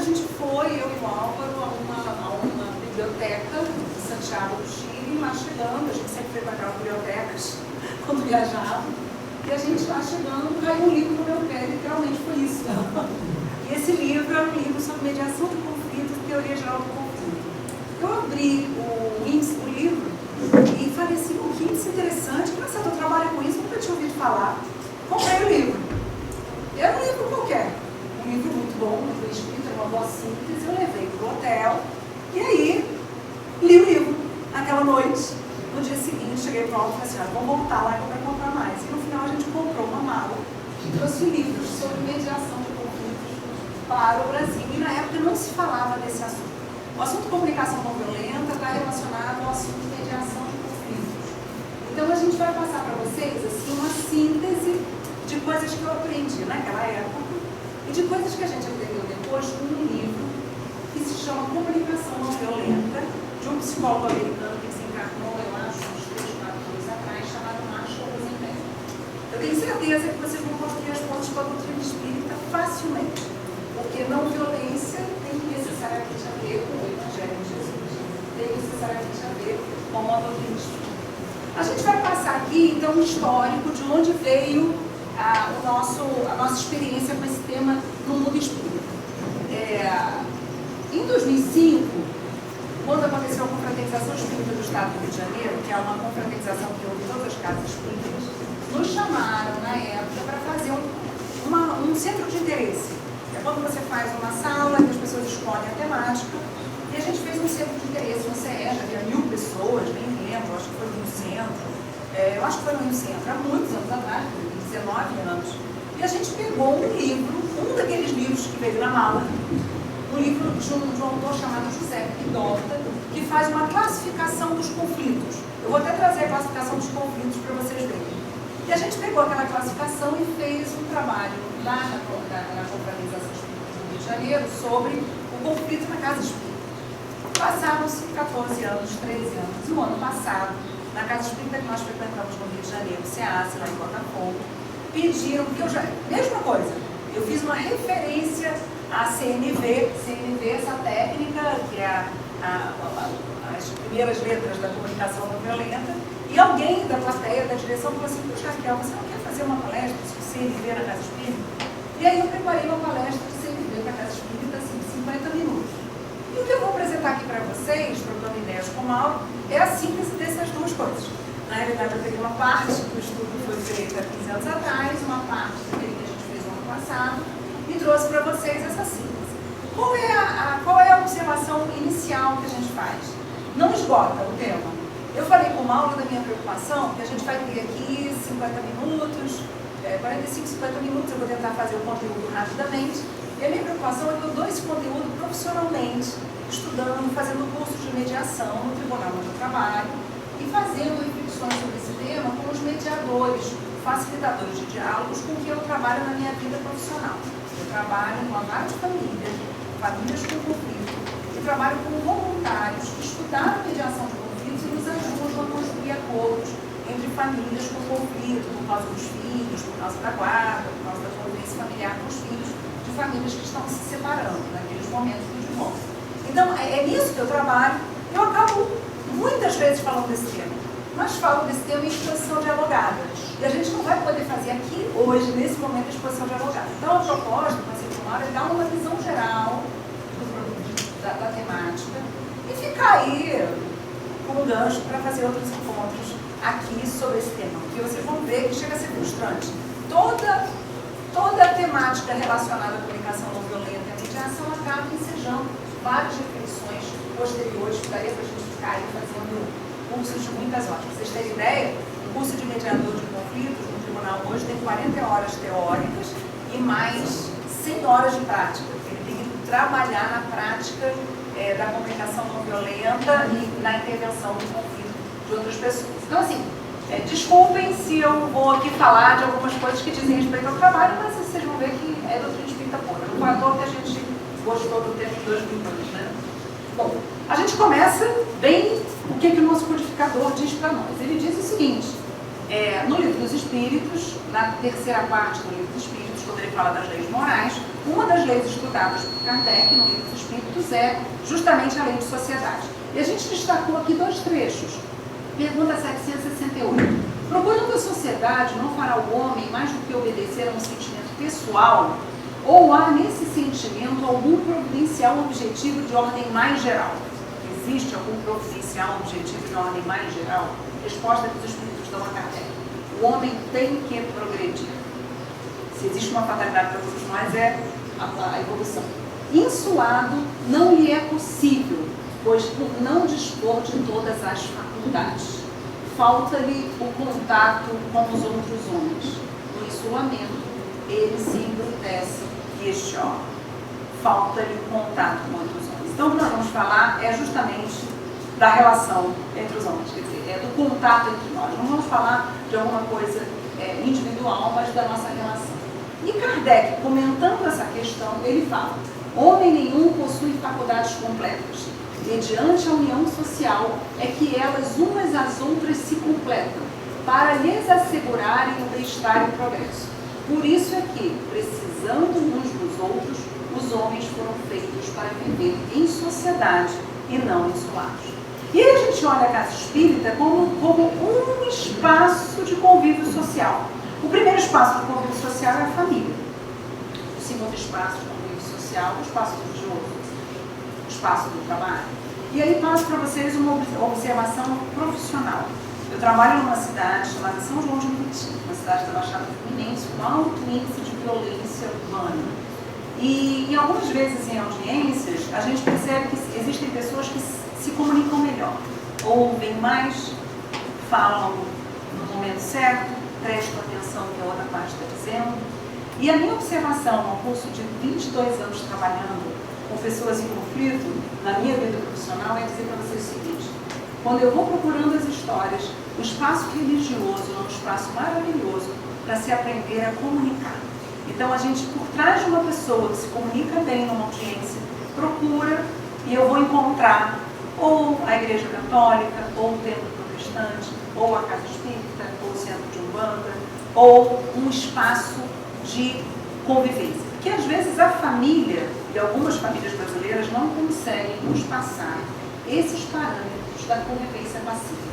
gente foi, eu e o Álvaro, a uma biblioteca de Santiago do Chile, lá chegando, a gente sempre frequentava bibliotecas quando viajava, e a gente lá chegando, caiu um livro no meu pé, literalmente foi isso. E esse livro era um livro sobre mediação de conflitos e teoria geral do conflito. Eu abri o livro e falei assim, que índice interessante, engraçado, eu trabalho com isso, nunca tinha ouvido falar. Comprei o livro. Era um livro qualquer, um livro muito bom, muito bem escrito, era uma boa síntese, eu levei para o hotel, e aí li o livro naquela noite. No dia seguinte, cheguei para o Álvaro e falei assim, vamos voltar lá que eu quero comprar mais. E no final a gente comprou uma mala que trouxe livros sobre mediação de conflitos para o Brasil. E na época não se falava desse assunto. O assunto comunicação não violenta está relacionado ao assunto mediação de conflitos. Então a gente vai passar para vocês assim, uma síntese de coisas que eu aprendi naquela época e de coisas que a gente aprendeu depois com um livro que se chama Comunicação Não Violenta, de um psicólogo americano que desencarnou, eu acho, uns 3, 4 anos atrás, chamado Marshall Rosenberg. Eu tenho certeza que vocês vão construir as pontes com a doutrina espírita facilmente, porque não violência tem necessariamente a ver com o Evangelho de Jesus, tem necessariamente a ver com a doutrina espírita. A gente vai passar aqui, então, um histórico de onde veio a nossa experiência com esse tema no mundo espírita. Em 2005, quando aconteceu a confraternização espírita do Estado do Rio de Janeiro, que é uma confraternização que houve em todas as casas espíritas, nos chamaram, na época, para fazer um centro de interesse. É quando você faz uma sala que as pessoas escolhem a temática, e a gente fez um centro de interesse no CES, havia 1000 pessoas, nem lembro, acho que foi no Rio Centro. Eu acho que foi no Rio Centro, há muitos anos atrás, 19 anos. E a gente pegou um livro, um daqueles livros que veio na mala, um livro de um autor chamado José Pidota, que faz uma classificação dos conflitos. Eu vou até trazer a classificação dos conflitos para vocês verem. E a gente pegou aquela classificação e fez um trabalho lá na confraternização espírita do Rio de Janeiro sobre o conflito na casa espírita. Passaram-se 14 anos, 13 anos, e o ano passado, na casa espírita que nós frequentamos no Rio de Janeiro, SEAS, lá em Botafogo, pediram, porque mesma coisa, eu fiz uma referência à CNV, essa técnica que é as primeiras letras da comunicação não violenta, e alguém da plateia, da direção, falou assim, puxa, Raquel, você não quer fazer uma palestra sobre CNV na casa espírita? E aí eu preparei uma palestra de CNV para a casa espírita, assim, de 50 minutos. E o que eu vou apresentar aqui para vocês, trocando ideias com o Mauro, é a síntese dessas duas coisas. Na realidade, eu peguei uma parte do estudo que foi feito há 15 anos atrás, uma parte daquele que a gente fez no ano passado, e trouxe para vocês essa síntese. Qual é a observação inicial que a gente faz? Não esgota o tema. Eu falei com o Mauro da minha preocupação, que a gente vai ter aqui 50 minutos, 45, 50 minutos, eu vou tentar fazer o conteúdo rapidamente. E a minha preocupação é que eu dou esse conteúdo profissionalmente, estudando, fazendo cursos de mediação no Tribunal do Trabalho e fazendo reflexões sobre esse tema com os mediadores, facilitadores de diálogos com quem eu trabalho na minha vida profissional. Eu trabalho com várias famílias com conflito, eu trabalho com voluntários que estudaram mediação de conflitos e nos ajudam a construir acordos entre famílias com conflito, por causa dos filhos, por causa da guarda, por causa da convivência familiar com os filhos, de famílias que estão se separando naqueles momentos do divórcio. Então, é nisso que eu trabalho. Eu acabo muitas vezes falando desse tema, mas falo desse tema em exposição dialogada. E a gente não vai poder fazer aqui, hoje, nesse momento, a exposição dialogada. Então, a proposta, é dar uma visão geral da temática e ficar aí com um gancho para fazer outros encontros aqui sobre esse tema. Porque vocês vão ver que chega a ser frustrante. Toda a temática relacionada à comunicação não violenta e à mediação acaba ensejando várias reflexões posteriores que daria para a gente ficar aí fazendo cursos de muitas horas. Para vocês terem ideia, o curso de mediador de conflitos no tribunal hoje tem 40 horas teóricas e mais 100 horas de prática. Ele tem que trabalhar na prática da comunicação não violenta e na intervenção no conflito de outras pessoas. Então, assim, desculpem se eu vou aqui falar de algumas coisas que dizem respeito ao trabalho, mas vocês vão ver que é doutrina espírita pura. Não foi à toa que a gente gostou do tempo de 2000 anos, né? Bom, a gente começa bem o que o nosso codificador diz para nós. Ele diz o seguinte, no Livro dos Espíritos, na terceira parte do Livro dos Espíritos, quando ele fala das leis morais, uma das leis estudadas por Kardec no Livro dos Espíritos é justamente a lei de sociedade. E a gente destacou aqui 2 trechos. Pergunta 768. Procurando a sociedade, não fará o homem mais do que obedecer a um sentimento pessoal? Ou há nesse sentimento algum providencial objetivo de ordem mais geral? Existe algum providencial objetivo de ordem mais geral? Resposta que os Espíritos dão a Kardec. O homem tem que progredir. Se existe uma fatalidade para todos nós, é a evolução. Insuado não lhe é possível, pois por não dispor de todas as faculdades. Falta-lhe o contato com os outros homens. No insulamento, ele se embrutece e este órgão. Falta-lhe o contato com outros homens. Então, o que nós vamos falar é justamente da relação entre os homens, quer dizer, do contato entre nós. Não vamos falar de alguma coisa individual, mas da nossa relação. E Kardec, comentando essa questão, ele fala: homem nenhum possui faculdades completas. Mediante a união social é que elas umas às outras se completam, para lhes assegurarem o bem-estar e o progresso. Por isso é que, precisando uns dos outros, os homens foram feitos para viver em sociedade e não isolados. E aí a gente olha a casa espírita como um espaço de convívio social. O primeiro espaço de convívio social é a família. O segundo espaço de convívio social é o espaço religioso, o espaço do trabalho. E aí passo para vocês uma observação profissional. Eu trabalho numa cidade chamada São João de Meriti, uma cidade da Baixada Fluminense, com alto índice de violência urbana. E algumas vezes em audiências, a gente percebe que existem pessoas que se comunicam melhor, ouvem mais, falam no momento certo, prestam atenção no que a outra parte está dizendo. E a minha observação, no curso de 22 anos trabalhando com pessoas em conflito, na minha vida profissional, é dizer para vocês o seguinte: quando eu vou procurando as histórias, o espaço religioso é um espaço maravilhoso para se aprender a comunicar. Então, a gente, por trás de uma pessoa que se comunica bem numa audiência, procura, e eu vou encontrar ou a Igreja Católica, ou o Templo Protestante, ou a Casa Espírita, ou o Centro de Umbanda, ou um espaço de convivência. Porque, às vezes, a família, e algumas famílias brasileiras, não conseguem nos passar esses parâmetros da convivência pacífica.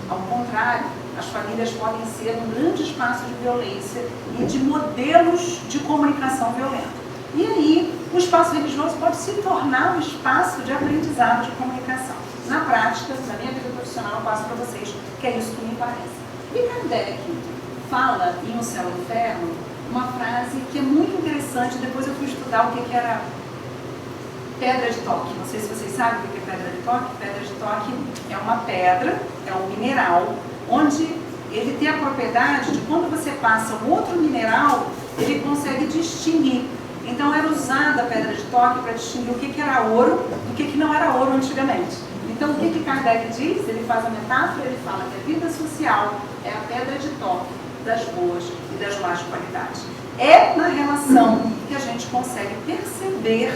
Ao contrário, as famílias podem ser um grande espaço de violência e de modelos de comunicação violenta. E aí, o espaço religioso pode se tornar um espaço de aprendizado de comunicação. Na prática, na minha vida profissional, eu passo para vocês que é isso que me parece. E Kardec fala em O Céu e o Inferno uma frase que é muito interessante. Depois eu fui estudar o que era pedra de toque. Não sei se vocês sabem o que é pedra de toque. Pedra de toque é uma pedra, é um mineral, onde ele tem a propriedade de, quando você passa um outro mineral, ele consegue distinguir. Então era usada a pedra de toque para distinguir o que era ouro do que não era ouro antigamente. Então o que Kardec diz? Ele faz a metáfora, ele fala que a vida social é a pedra de toque das boas e das más qualidades. É na relação que a gente consegue perceber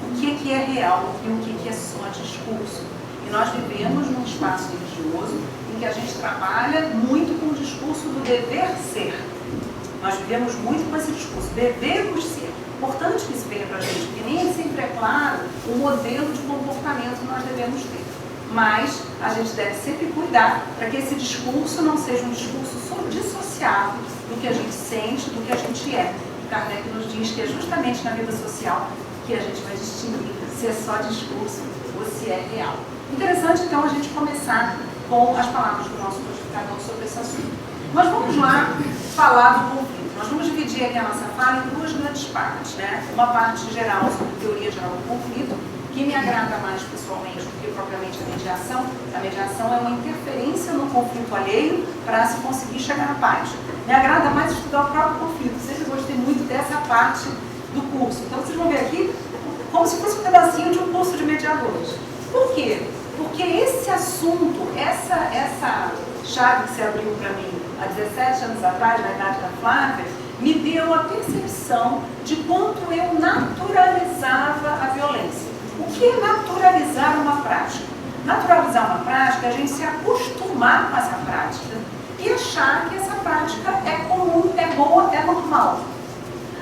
o que é real e o que é só discurso. E nós vivemos num espaço religioso em que a gente trabalha muito com o discurso do dever ser. Nós vivemos muito com esse discurso, devemos ser. Importante que isso venha para a gente, porque nem sempre é claro o modelo de comportamento que nós devemos ter. Mas a gente deve sempre cuidar para que esse discurso não seja um discurso dissociado do que a gente sente, do que a gente é. Kardec nos diz que é justamente na vida social que a gente vai distinguir se é só discurso ou se é real. Interessante, então, a gente começar com as palavras do nosso codificador sobre esse assunto. Mas vamos lá falar do conflito. Nós vamos dividir aqui a nossa fala em 2 grandes partes, né? Uma parte geral sobre teoria geral do conflito, que me agrada mais pessoalmente do que propriamente a mediação. A mediação é uma interferência no conflito alheio para se conseguir chegar à paz. Me agrada mais estudar o próprio conflito. Sempre gostei muito dessa parte do curso. Então vocês vão ver aqui como se fosse um pedacinho de um curso de mediadores. Por quê? Porque esse assunto, essa chave que se abriu para mim há 17 anos atrás, na idade da Flávia, me deu a percepção de quanto eu naturalizava a violência. O que é naturalizar uma prática? Naturalizar uma prática é a gente se acostumar com essa prática e e achar que essa prática é comum, é boa, é normal.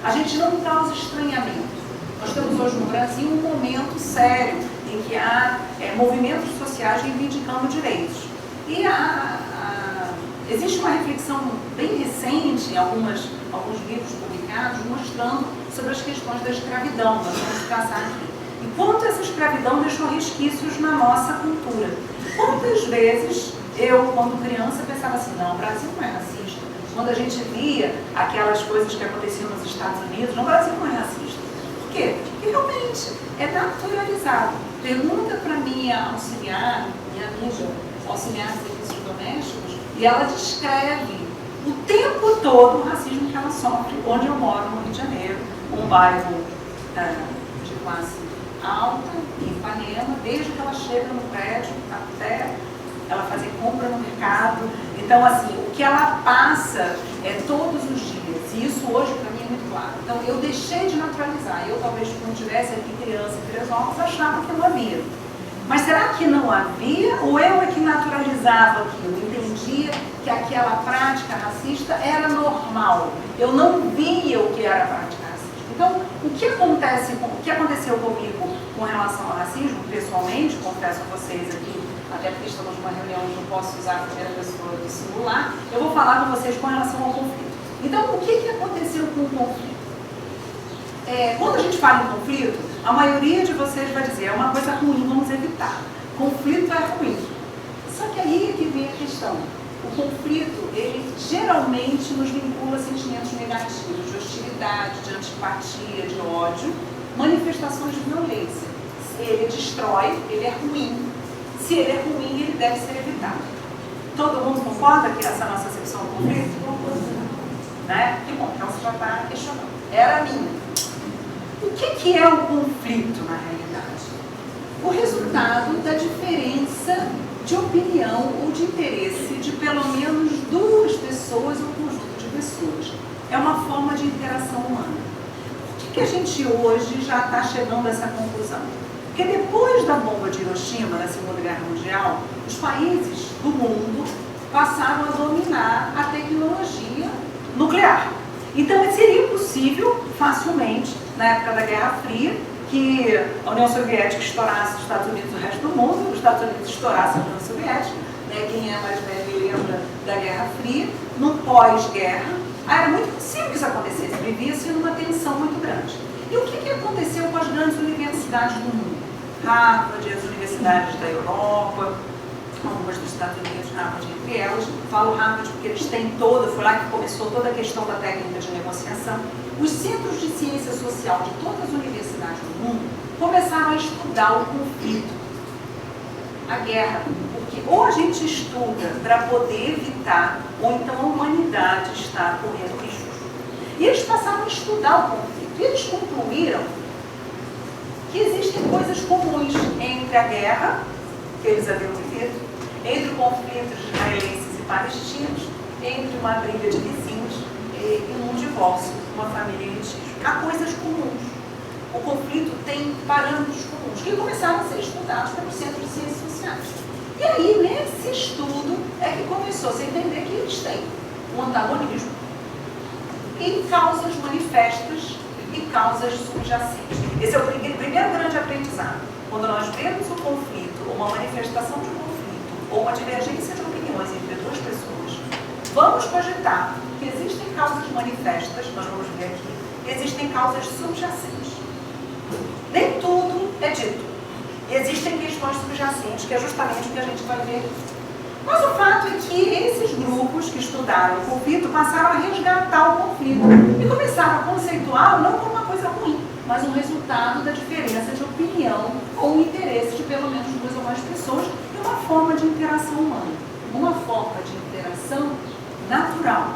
A gente não causa estranhamento. Nós temos hoje no Brasil um momento sério em que há movimentos sociais reivindicando direitos. E existe uma reflexão bem recente em alguns livros publicados mostrando sobre as questões da escravidão. Nós vamos caçar aqui. E quanto essa escravidão deixou resquícios na nossa cultura. Quantas vezes eu, quando criança, pensava assim, não, o Brasil não é racista. Quando a gente via aquelas coisas que aconteciam nos Estados Unidos, não, o Brasil não é racista. Por quê? Porque realmente é naturalizado. Pergunta para minha auxiliar, minha amiga, auxiliar de serviços domésticos, e ela descreve o tempo todo o racismo que ela sofre, onde eu moro, no Rio de Janeiro, um bairro de classe alta, em Ipanema, desde que ela chega no prédio até ela fazer compra no mercado. Então, assim, o que ela passa todos os dias, e isso hoje para mim é muito claro. Então, eu deixei de naturalizar. Eu, talvez, quando tivesse aqui criança em Teresópolis, achava que não havia. Mas será que não havia, ou eu é que naturalizava aquilo? Entendia que aquela prática racista era normal. Eu não via o que era prática racista. Então, o que aconteceu comigo com relação ao racismo, pessoalmente, confesso a vocês aqui, até porque estamos numa reunião e não posso usar a primeira pessoa do singular, eu vou falar com vocês com relação ao conflito. Então, o que aconteceu com o conflito? Quando a gente fala em conflito, a maioria de vocês vai dizer, é uma coisa ruim, vamos evitar. Conflito é ruim. Só que aí é que vem a questão. O conflito, ele geralmente nos vincula a sentimentos negativos, de hostilidade, de antipatia, de ódio, manifestações de violência. Se ele destrói, ele é ruim. Se ele é ruim, ele deve ser evitado. Todo mundo concorda que essa é a nossa acepção do conflito? Né? Que bom, então você já está questionando. Era a minha. O que é o conflito, na realidade? O resultado da diferença de opinião ou de interesse de pelo menos duas pessoas ou um conjunto de pessoas. É uma forma de interação humana. Por que a gente hoje já está chegando a essa conclusão? Porque depois da bomba de Hiroshima, na Segunda Guerra Mundial, os países do mundo passaram a dominar a tecnologia nuclear. Então, seria possível, facilmente, na época da Guerra Fria, que a União Soviética estourasse os Estados Unidos e o resto do mundo, os Estados Unidos estourassem a União Soviética, né? Quem é mais velho e lembra da Guerra Fria, num pós-guerra, era muito possível que isso acontecesse, vivia-se numa tensão muito grande. E o que aconteceu com as grandes universidades do mundo? Harvard, as universidades da Europa, algumas dos Estados Unidos, Harvard entre elas. Falo Harvard porque eles têm foi lá que começou toda a questão da técnica de negociação. Os centros de ciência social de todas as universidades do mundo começaram a estudar o conflito, a guerra, porque ou a gente estuda para poder evitar, ou então a humanidade está correndo risco. E eles passaram a estudar o conflito, e eles concluíram que existem coisas comuns entre a guerra, que eles haviam vivido, entre o conflito de israelenses e palestinos, entre uma briga de vizinhos e um divórcio, uma família em litígio. Há coisas comuns. O conflito tem parâmetros comuns, que começaram a ser estudados pelos centros de ciências sociais. E aí, nesse estudo, é que começou a se entender que eles têm um antagonismo e causas manifestas e causas subjacentes. Esse é o primeiro grande aprendizado. Quando nós vemos o conflito, uma manifestação de conflito, ou uma divergência de opiniões entre duas pessoas, vamos cogitar que existem causas manifestas, nós vamos ver aqui, e existem causas subjacentes. Nem tudo é dito. Existem questões subjacentes, que é justamente o que a gente vai ver aqui. Mas o fato é que esses grupos que estudaram o conflito passaram a resgatar o conflito e começaram a conceituá-lo não como uma coisa ruim, mas um resultado da diferença de opinião ou interesse de pelo menos duas ou mais pessoas e uma forma de interação humana, uma forma de interação natural,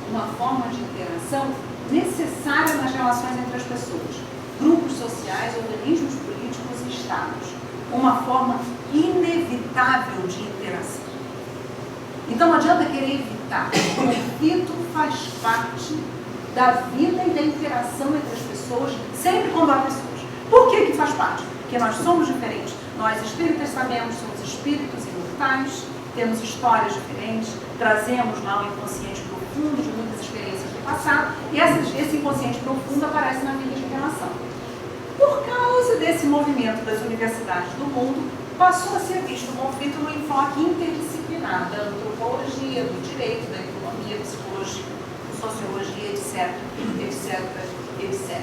uma forma de interação necessária nas relações entre as pessoas, grupos sociais, organismos políticos e estados, uma forma inevitável de interação. Então não adianta querer evitar. O conflito faz parte da vida e da interação entre as pessoas, sempre quando há pessoas. Por que faz parte? Porque nós somos diferentes. Nós espíritas sabemos, somos espíritos imortais, temos histórias diferentes, trazemos lá um inconsciente profundo de muitas experiências do passado, e esse inconsciente profundo aparece na vida de relação. Por causa desse movimento das universidades do mundo, passou a ser visto o conflito no enfoque interdisciplinar da antropologia, do direito, da economia, psicologia, sociologia, etc, etc, etc.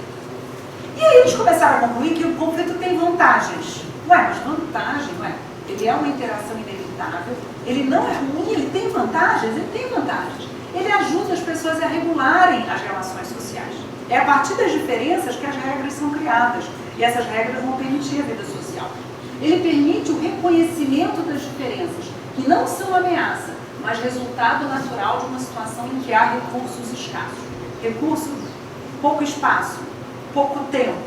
E aí eles começaram a concluir que o conflito tem vantagens. Ué, mas vantagem, ué, ele é uma interação inevitável, ele não é ruim, ele tem vantagens, ele tem vantagens. Ele ajuda as pessoas a regularem as relações sociais. É a partir das diferenças que as regras são criadas, e essas regras vão permitir a vida social. Ele permite o reconhecimento das diferenças, que não são ameaça, mas resultado natural de uma situação em que há recursos escassos. Recursos, pouco espaço, pouco tempo,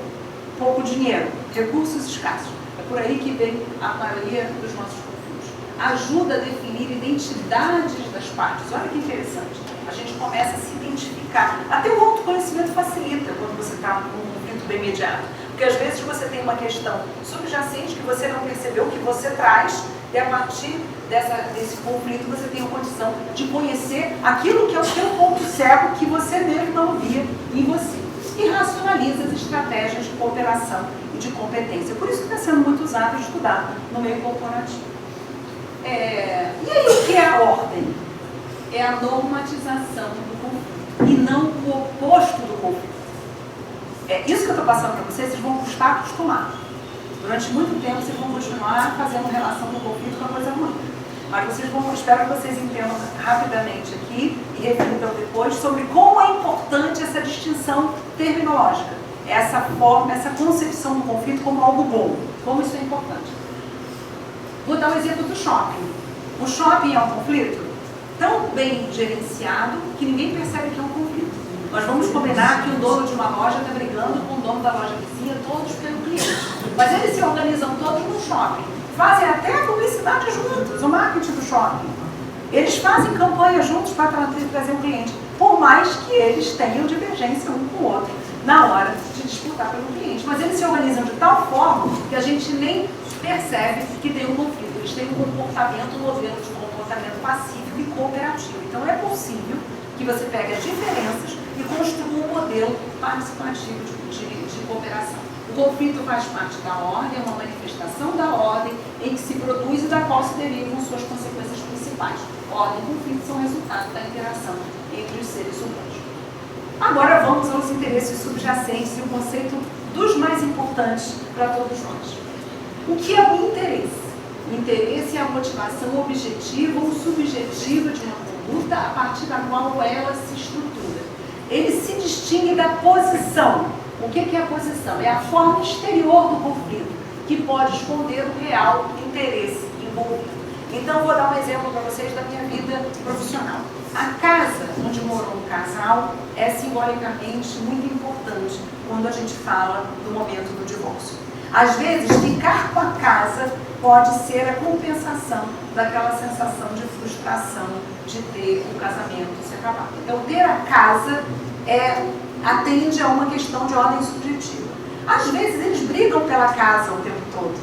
pouco dinheiro, recursos escassos. É por aí que vem a maioria dos nossos conflitos. Ajuda a definir identidades das partes. Olha que interessante. A gente começa a se identificar. Até o autoconhecimento facilita quando você está num conflito bem mediado. Porque às vezes você tem uma questão subjacente que você não percebeu, que você traz, e a partir desse conflito você tem a condição de conhecer aquilo que é o seu ponto cego que você mesmo não via em você. E racionaliza as estratégias de cooperação e de competência. Por isso que está sendo muito usado e estudado no meio corporativo. E aí o que é a ordem? É a normatização do conflito e não o oposto do conflito. Isso que eu estou passando para vocês vão custar acostumar. Durante muito tempo vocês vão continuar fazendo relação do conflito com a coisa ruim. Mas espero que vocês entendam rapidamente aqui e reflitam depois sobre como é importante essa distinção terminológica. Essa forma, essa concepção do conflito como algo bom. Como isso é importante. Vou dar um exemplo do shopping. O shopping é um conflito tão bem gerenciado que ninguém percebe que é um conflito. Nós vamos combinar que o dono de uma loja está brigando com o dono da loja vizinha, todos pelo cliente. Mas eles se organizam todos no shopping. Fazem até a publicidade juntos, o marketing do shopping. Eles fazem campanha juntos para trazer um cliente, por mais que eles tenham divergência um com o outro na hora de disputar pelo cliente. Mas eles se organizam de tal forma que a gente nem percebe que tem um conflito. Eles têm um comportamento, um modelo de comportamento pacífico e cooperativo. Então é possível que você pegue as diferenças e construa um modelo participativo de cooperação. O conflito faz parte da ordem, é uma manifestação da ordem em que se produz e da qual se derivam suas consequências principais. Ordem e conflito são resultado da interação entre os seres humanos. Agora vamos aos interesses subjacentes e o conceito dos mais importantes para todos nós. O que é o interesse? O interesse é a motivação objetiva ou subjetiva de uma conduta a partir da qual ela se estrutura. Ele se distingue da posição. O que é a posição? É a forma exterior do conflito, que pode esconder o real interesse envolvido. Então, vou dar um exemplo para vocês da minha vida profissional. A casa onde morou um casal é simbolicamente muito importante quando a gente fala do momento do divórcio. Às vezes, ficar com a casa pode ser a compensação daquela sensação de frustração de ter o casamento se acabar. Então, ter a casa atende a uma questão de ordem subjetiva. Às vezes, eles brigam pela casa o tempo todo.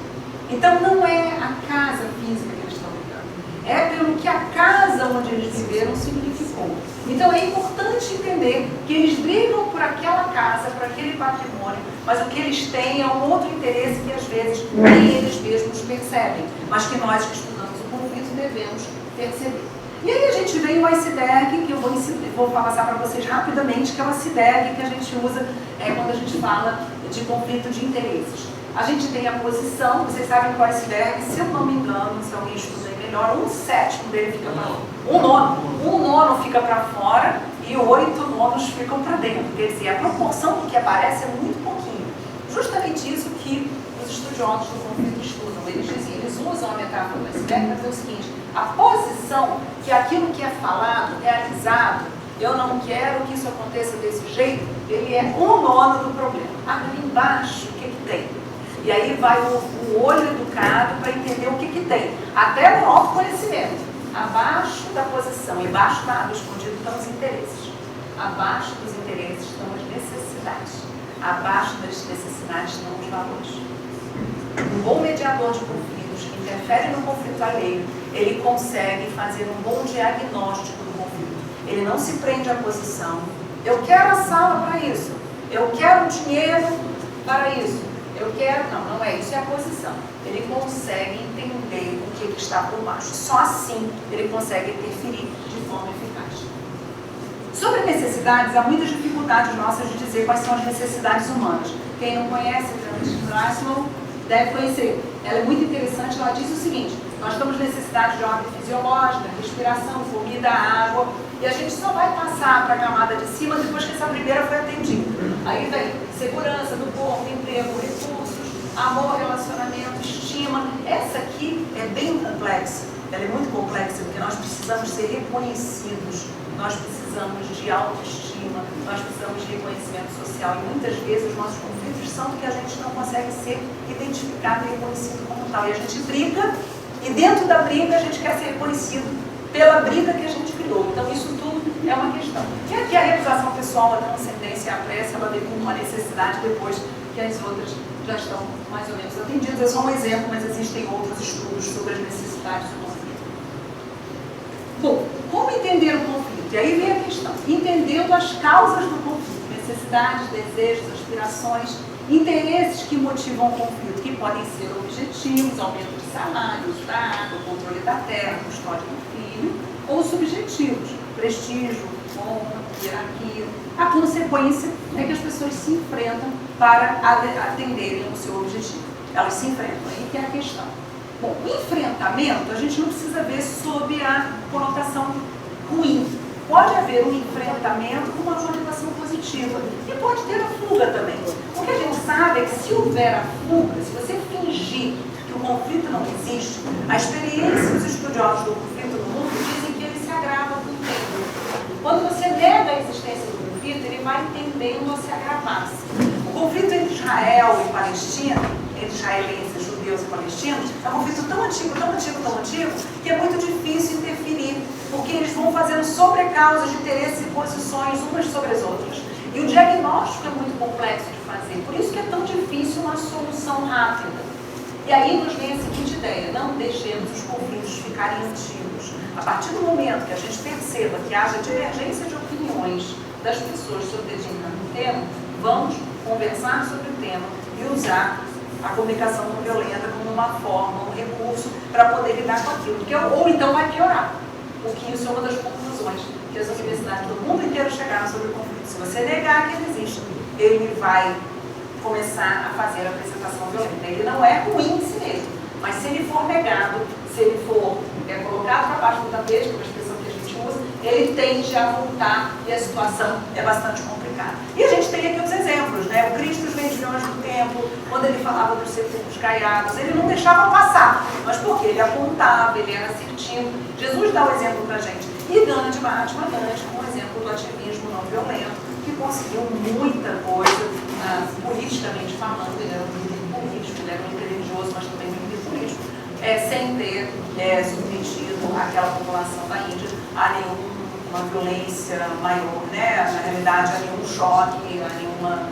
Então, não é a casa física que eles estão brigando. É pelo que a casa onde eles viveram significou. Então, é importante entender que eles brigam por aquela casa, por aquele patrimônio, mas o que eles têm é um outro interesse que, às vezes, nem eles mesmos percebem, mas que nós que estudamos o conflito devemos perceber. E aí a gente vem o iceberg, que eu vou passar para vocês rapidamente, que é o iceberg que a gente usa quando a gente fala de conflito de interesses. A gente tem a posição, vocês sabem que o iceberg, se eu não me engano, se alguém estuda melhor, 1/7 dele fica para fora. Um nono fica para fora e 8 nonos ficam para dentro. Quer dizer, a proporção do que aparece é muito pouquinho. Justamente isso que os estudiosos do conflito estudam. Eles usam a metáfora do iceberg para dizer o seguinte: a posição, que aquilo que é falado, realizado, eu não quero que isso aconteça desse jeito, ele é 1/9 do problema. Ali embaixo, o que tem? E aí vai o olho educado para entender o que tem. Até no autoconhecimento. Abaixo da posição, embaixo da água escondida estão os interesses. Abaixo dos interesses estão as necessidades. Abaixo das necessidades estão os valores. Um bom mediador de conflitos conflitos, que interfere no conflito alheio, ele consegue fazer um bom diagnóstico do conflito. Ele não se prende à posição. Eu quero a sala para isso. Eu quero dinheiro para isso. Eu quero... Não é isso, é a posição. Ele consegue entender o que está por baixo. Só assim ele consegue interferir de forma eficaz. Sobre necessidades, há muitas dificuldades nossas de dizer quais são as necessidades humanas. Quem não conhece a Pirâmide de Maslow deve conhecer. Ela é muito interessante, ela diz o seguinte: nós temos necessidade de ordem fisiológica, respiração, comida, água, e a gente só vai passar para a camada de cima depois que essa primeira foi atendida. Aí vem segurança do corpo, emprego, recursos, amor, relacionamento, estima. Essa aqui é bem complexa, ela é muito complexa, porque nós precisamos ser reconhecidos, nós precisamos de autoestima, nós precisamos de reconhecimento social, e muitas vezes os nossos conflitos são porque a gente não consegue ser identificado e reconhecido como tal, e a gente briga, e dentro da briga a gente quer ser reconhecido pela briga que a gente criou. Então isso tudo é uma questão. E aqui a realização pessoal, a transcendência, a prece, ela vem como uma necessidade depois que as outras já estão mais ou menos atendidas. É só um exemplo, mas existem outros estudos sobre as necessidades do conflito. Bom, como entender o conflito? E aí vem a questão, entendendo as causas do conflito, necessidades, desejos, aspirações, interesses que motivam o conflito, que podem ser objetivos, aumento de salário, uso da água, controle da terra, custódia do filho, ou subjetivos, prestígio, honra, hierarquia. A consequência é que as pessoas se enfrentam para atenderem o seu objetivo. Elas se enfrentam, aí que é a questão. Bom, o enfrentamento a gente não precisa ver sob a conotação ruim. Pode haver um enfrentamento com uma conotação positiva. E pode ter a fuga também. O que a gente sabe é que se houver a fuga, se você fingir que o conflito não existe, a experiência dos estudiosos do conflito no mundo dizem que ele se agrava com o tempo. Quando você nega a existência do conflito, ele vai tendendo a se agravar-se. O conflito entre Israel e Palestina, entre israelenses, judeus e palestinos, é um conflito tão antigo, tão antigo, tão antigo, que é muito difícil interferir, porque eles vão fazendo sobrecausas de interesses e posições umas sobre as outras. E o diagnóstico é muito complexo de fazer, por isso que é tão difícil uma solução rápida. E aí nos vem a seguinte ideia: não deixemos os conflitos ficarem antigos. A partir do momento que a gente perceba que haja divergência de opiniões das pessoas sobre determinado tema, vamos conversar sobre o tema e usar a comunicação não violenta como uma forma, um recurso para poder lidar com aquilo. Ou então vai piorar. Porque isso é uma das conclusões que as universidades do mundo inteiro chegaram sobre o conflito. Se você negar que ele existe, ele vai começar a fazer a apresentação violenta. Ele não é ruim em si mesmo, mas se ele for negado, se ele for colocado para baixo do tapete, como a expressão que a gente usa, ele tende a voltar e a situação é bastante complicada. E a gente tem aqui os exemplos, né? O Cristo os vendilhões do templo, quando ele falava dos sepulcros caiados, ele não deixava passar. Mas por quê? Ele apontava, ele era assertivo. Jesus dá o exemplo para a gente. E Gandhi, Mahatma Gandhi, com o exemplo do ativismo não violento, que conseguiu muita coisa, politicamente falando. Ele era um líder político, ele era um líder religioso, mas também um líder político, sem ter submetido aquela população da Índia a nenhuma violência maior, né? Na realidade, a nenhum choque, a nenhuma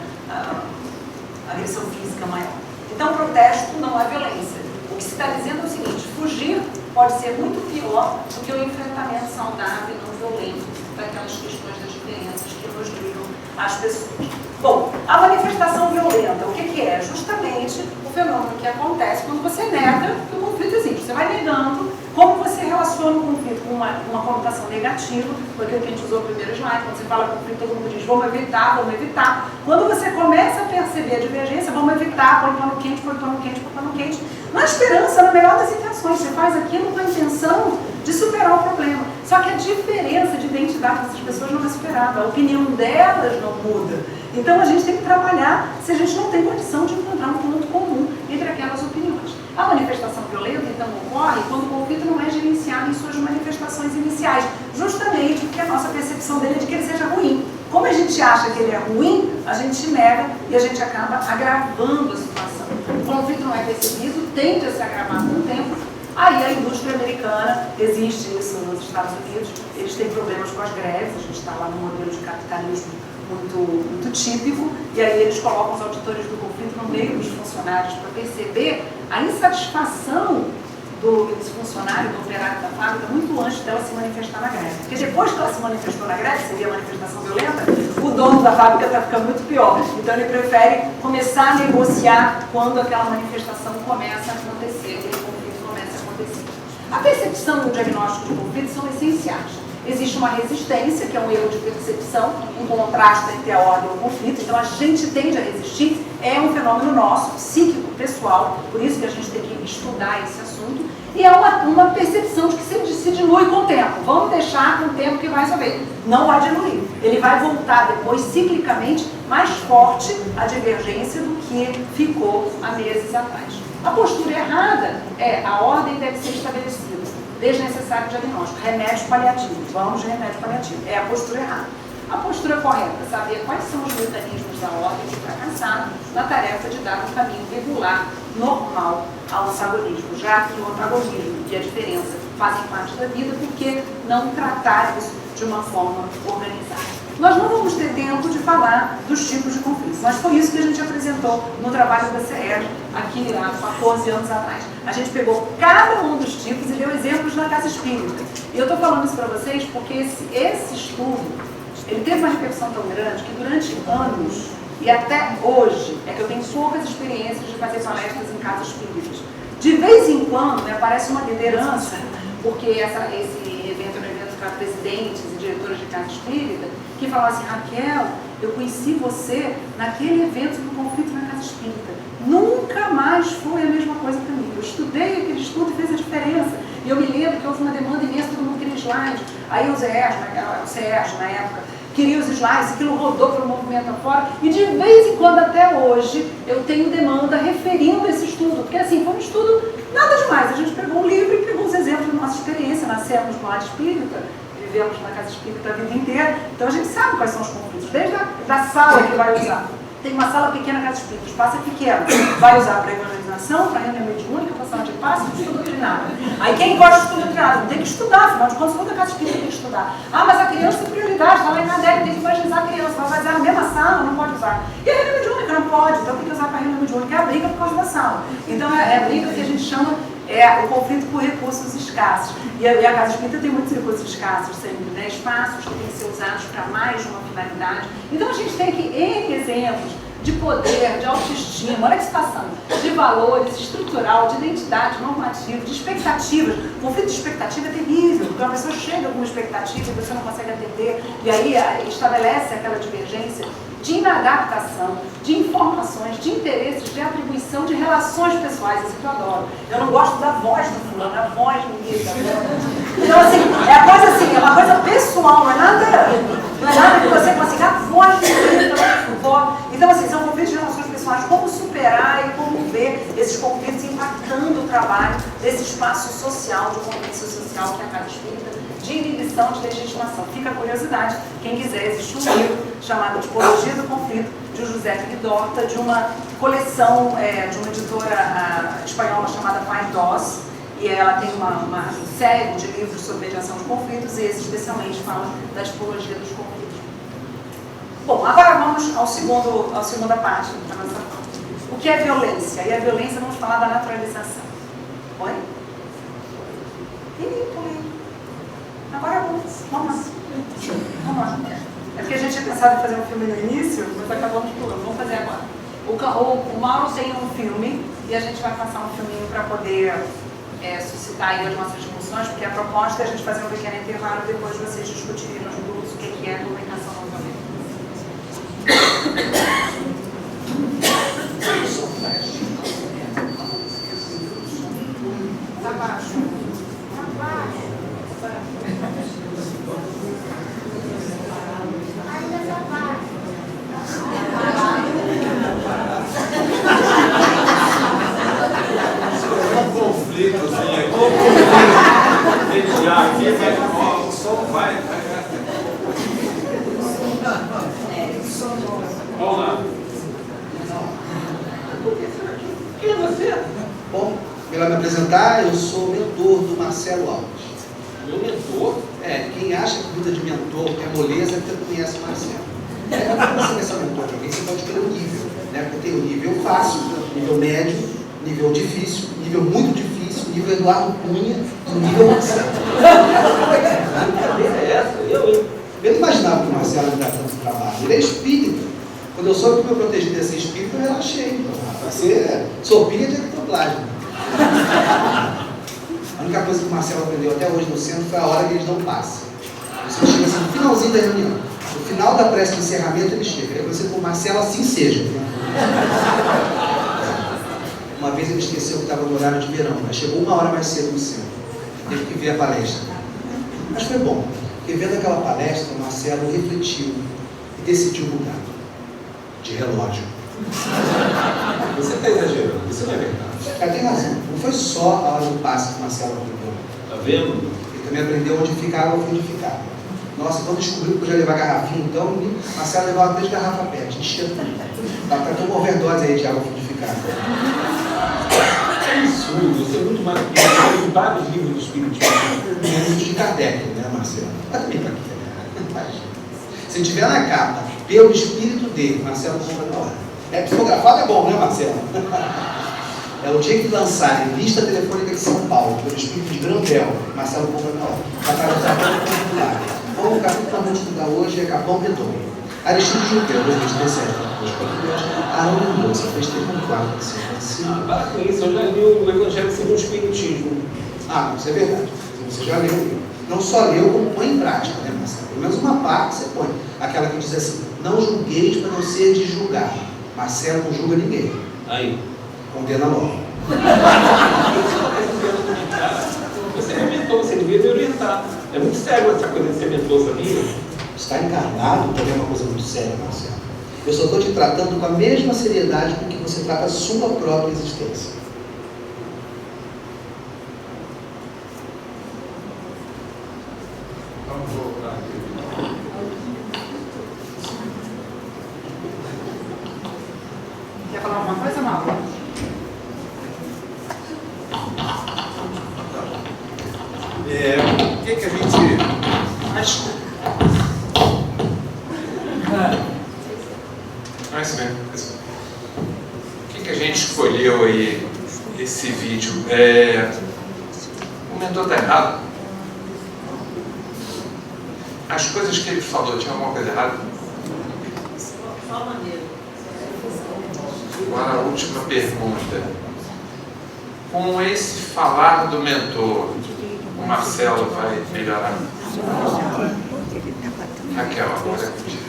agressão física maior. Então, protesto não é violência. O que se está dizendo é o seguinte: fugir pode ser muito pior do que o enfrentamento saudável e não violento daquelas questões das diferenças que nos ligam às pessoas. Bom, a manifestação violenta, o que é? Justamente o fenômeno que acontece quando você nega que o conflito existe. Você vai negando. Como você relaciona o conflito com uma conotação negativa, porque o que a gente usou no primeiro slide, quando você fala conflito, todo mundo diz vamos evitar, vamos evitar. Quando você começa a perceber a divergência, vamos evitar, põe pano quente, põe pano quente, põe pano quente. Na esperança, na melhor das intenções, você faz aquilo com a intenção de superar o problema. Só que a diferença de identidade dessas pessoas não é superada, a opinião delas não muda. Então a gente tem que trabalhar se a gente não tem condição de encontrar um ponto comum entre aquelas opiniões. A manifestação violenta, então, ocorre quando o conflito não é gerenciado em suas manifestações iniciais, justamente porque a nossa percepção dele é de que ele seja ruim. Como a gente acha que ele é ruim, a gente nega e a gente acaba agravando a situação. O conflito não é percebido, tende a se agravar com o tempo. Aí a indústria americana, existe isso nos Estados Unidos, eles têm problemas com as greves, a gente está lá no modelo de capitalismo muito típico, e aí eles colocam os auditores do conflito no meio dos funcionários para perceber a insatisfação desse funcionário, do operário da fábrica, muito antes dela se manifestar na greve. Porque depois que ela se manifestou na greve, seria a manifestação violenta, o dono da fábrica está ficando muito pior. Então ele prefere começar a negociar quando aquela manifestação começa a acontecer, aquele conflito começa a acontecer. A percepção e o diagnóstico de conflito são essenciais. Existe uma resistência, que é um erro de percepção, um contraste entre a ordem e o conflito, então a gente tende a resistir, é um fenômeno nosso, psíquico, pessoal, por isso que a gente tem que estudar esse assunto, e é uma percepção de que se dilui com o tempo. Vamos deixar com o tempo que vai resolver. Não vai diluir. Ele vai voltar depois, ciclicamente, mais forte a divergência do que ficou há meses atrás. A postura errada é a ordem deve ser estabelecida. Desnecessário diagnóstico, remédio paliativo, vamos de remédio paliativo, é a postura errada. A postura correta, saber quais são os mecanismos da ordem de fracassar na tarefa de dar um caminho regular, normal ao antagonismo, já que o antagonismo e a diferença fazem parte da vida, porque não tratar isso de uma forma organizada. Nós não vamos ter tempo de falar dos tipos de conflitos, mas foi isso que a gente apresentou no trabalho da CER aqui há 14 anos atrás. A gente pegou cada um dos tipos e deu exemplos na Casa Espírita. E eu estou falando isso para vocês porque esse estudo, ele teve uma repercussão tão grande que durante anos, e até hoje, é que eu tenho poucas experiências de fazer palestras em casas espíritas. De vez em quando, me aparece uma liderança, porque esse evento é um evento para presidentes e diretores de casa espírita, que fala assim: Raquel, eu conheci você naquele evento do conflito na casa espírita. Nunca mais foi a mesma coisa para mim. Eu estudei aquele estudo e fez a diferença. E eu me lembro que houve uma demanda imensa, todo mundo queria slide. Aí o Sérgio, na época, queria os slides, aquilo rodou pelo movimento afora. E de vez em quando, até hoje, eu tenho demanda referindo esse estudo. Porque assim, foi um estudo nada demais. A gente pegou um livro e pegou os exemplos da nossa experiência. Nascemos no lar espírita, vivemos na casa espírita a vida inteira, então a gente sabe quais são os conflitos, desde a sala que vai usar. Tem uma sala pequena na casa espírita, o espaço é pequeno, vai usar para evangelização, para reunião mediúnica, para sala de passe, para estudo doutrinário. Aí quem gosta de estudo doutrinário tem que estudar, afinal de contas, toda casa espírita tem que estudar. Ah, mas a criança tem prioridade, está lá em Kardec, tem que evangelizar a criança, vai usar na mesma sala, não pode usar. E a reunião mediúnica não pode, então tem que usar para a reunião mediúnica, é a briga por causa da sala. Então é a briga que a gente chama o conflito por recursos escassos. E a casa espírita tem muitos recursos escassos sempre, né? Espaços que têm que ser usados para mais de uma finalidade. Então a gente tem aqui N exemplos de poder, de autoestima, olha que situação, de valores, estrutural, de identidade, normativo, de expectativas. O conflito de expectativa é terrível, porque uma pessoa chega com uma expectativa e você não consegue atender, e aí estabelece aquela divergência de inadaptação, de informações, de interesses, de atribuição, de relações pessoais. Isso que eu adoro. Eu não gosto da voz do fulano, a voz do Guida. Então, assim, é uma coisa pessoal, não é nada que você consiga, a voz do Guida. Então, assim, são conflitos de relações pessoais, como superar e como ver esses conflitos impactando o trabalho desse espaço social, de convivência social que é a casa espírita, de inibição, de legitimação. Fica a curiosidade, quem quiser, existe um livro chamado Tipologia do Conflito, de José Figuidorta, de uma coleção de uma editora espanhola chamada Pai Dós, e ela tem uma série de livros sobre mediação de conflitos, e esse especialmente fala da tipologia dos conflitos. Bom, agora vamos à segunda parte da nossa fala. O que é violência? E a violência, vamos falar da naturalização. Oi? Agora vamos lá. É porque a gente tinha pensado em fazer um filme no início, mas acabamos pulando. Vamos fazer agora. O Mauro tem um filme e a gente vai passar um filminho para poder suscitar aí as nossas discussões, porque a proposta é a gente fazer um pequeno intervalo e depois vocês discutirem nos grupos o que é a comunicação não violenta. Tá baixo. O som vai. Vamos lá. Quem é você? Bom, para me apresentar, eu sou mentor do Marcelo Alves. Meu mentor? Quem acha que vida de mentor é moleza, é porque não conhece o Marcelo. Quando você vai ser mentor de alguém, você pode escolher o nível, né? Porque tem o nível fácil, nível médio, nível difícil, nível muito difícil, nível Eduardo Cunha e o nível Marcelo. Eu não imaginava que o Marcelo me dá tanto trabalho. Ele é espírita. Quando eu soube que o meu protegido ia ser espírita, eu relaxei. Você sopinha de ectoplasma. A única coisa que o Marcelo aprendeu até hoje no centro foi a hora que eles não passam. Você chega assim no finalzinho da reunião. No final da prece de encerramento ele chega. Aí você com o Marcelo, assim seja. Uma vez ele esqueceu que estava no horário de verão, mas chegou 1 hora mais cedo no centro. Teve que ver a palestra. Mas foi bom, porque vendo aquela palestra, o Marcelo refletiu e decidiu mudar de relógio. Você está exagerando, isso não é verdade. Cara, tem razão. Não foi só a hora do passe que o Marcelo aprendeu. Está vendo? Ele também aprendeu onde ficava ou onde ficava. Nossa, quando descobriu que podia levar garrafinha, então, Marcelo levava 3 garrafas PET, enchia tudo. Para ter uma overdose aí de água fluidificada. É absurdo, você é muito mais. Eu tenho vários livros do Espiritismo. Menos de Kardec, né, Marcelo? Mas também para quê? Se tiver na capa, pelo espírito dele, Marcelo compra na hora. É psicografado, é bom, né, Marcelo? É o dia que lançarem lista telefônica de São Paulo, pelo espírito de Grandel, Marcelo compra na hora. Para o trabalho popular. Bom, o capítulo que vamos estudar hoje é Capão Redondo. Aristide Junqueira, 2017. Arão Mendonça, fez 34. Para com isso, eu já li o Evangelho segundo o Espiritismo. Ah, isso é verdade. Você já leu. Não só leu, como põe em prática, né, Marcelo? Pelo menos uma parte você põe. Aquela que diz assim, não julgueis para não ser de julgar. Marcelo não julga ninguém. Aí. Condena logo. Você é mentor, você devia me orientar. É muito sério essa coisa de ser mentor, sabia? Está encarnado também é uma coisa muito séria, Marcelo. Eu só estou te tratando com a mesma seriedade com que você trata a sua própria existência. Vamos voltar aqui. Quer falar alguma coisa, Mauro? O que a gente... O que a gente escolheu aí, esse vídeo? O mentor está errado? As coisas que ele falou, tinha alguma coisa errada? Agora a última pergunta. Com esse falar do mentor, o Marcelo vai melhorar? Raquel, agora é contigo.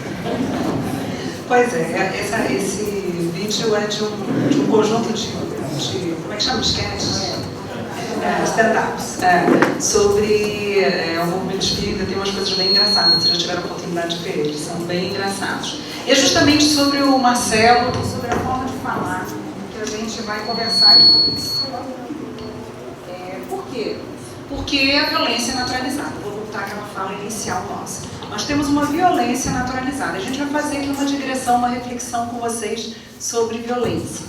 Pois é, esse vídeo é de um conjunto de como é que chama? Sketches? Stand-ups. Sobre o movimento espírita, tem umas coisas bem engraçadas, vocês já tiveram a oportunidade de ver, eles são bem engraçados. E é justamente sobre o Marcelo e sobre a forma de falar que a gente vai conversar aqui. Por quê? Porque a violência é naturalizada. Vou voltar àquela fala inicial nossa. Nós temos uma violência naturalizada. A gente vai fazer aqui uma digressão, uma reflexão com vocês sobre violência.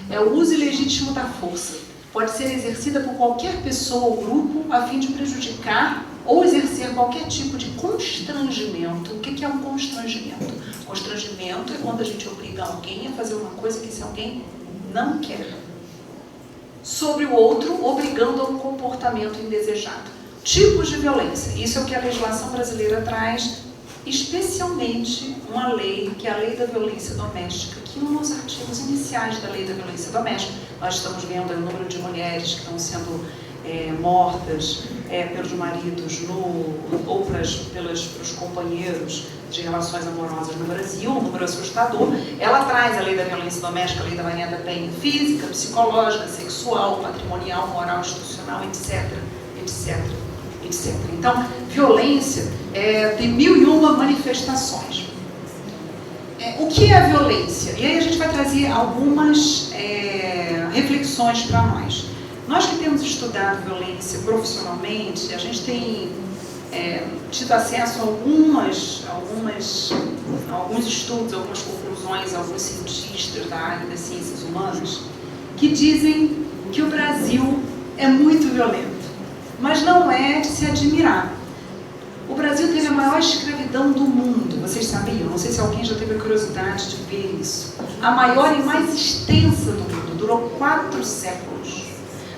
É o uso ilegítimo da força. Pode ser exercida por qualquer pessoa ou grupo a fim de prejudicar ou exercer qualquer tipo de constrangimento. O que é um constrangimento? Constrangimento é quando a gente obriga alguém a fazer uma coisa que esse alguém não quer. Sobre o outro, obrigando a um comportamento indesejado. Tipos de violência. Isso é o que a legislação brasileira traz, especialmente uma lei, que é a Lei da Violência Doméstica, que nos artigos iniciais da Lei da Violência Doméstica, nós estamos vendo o número de mulheres que estão sendo mortas pelos maridos ou pelos companheiros de relações amorosas no Brasil, um número assustador. Ela traz a Lei da Violência Doméstica, a Lei da Maria da Penha, física, psicológica, sexual, patrimonial, moral, institucional, etc, etc, etc. Então, violência tem 1001 manifestações. O que é a violência? E aí a gente vai trazer algumas reflexões para nós. Nós que temos estudado violência profissionalmente, a gente tem tido acesso a alguns estudos, algumas conclusões, alguns cientistas da área das ciências humanas, que dizem que o Brasil é muito violento, mas não é de se admirar. O Brasil teve a maior escravidão do mundo, vocês sabiam? Não sei se alguém já teve a curiosidade de ver isso. A maior e mais extensa do mundo, durou 4 séculos.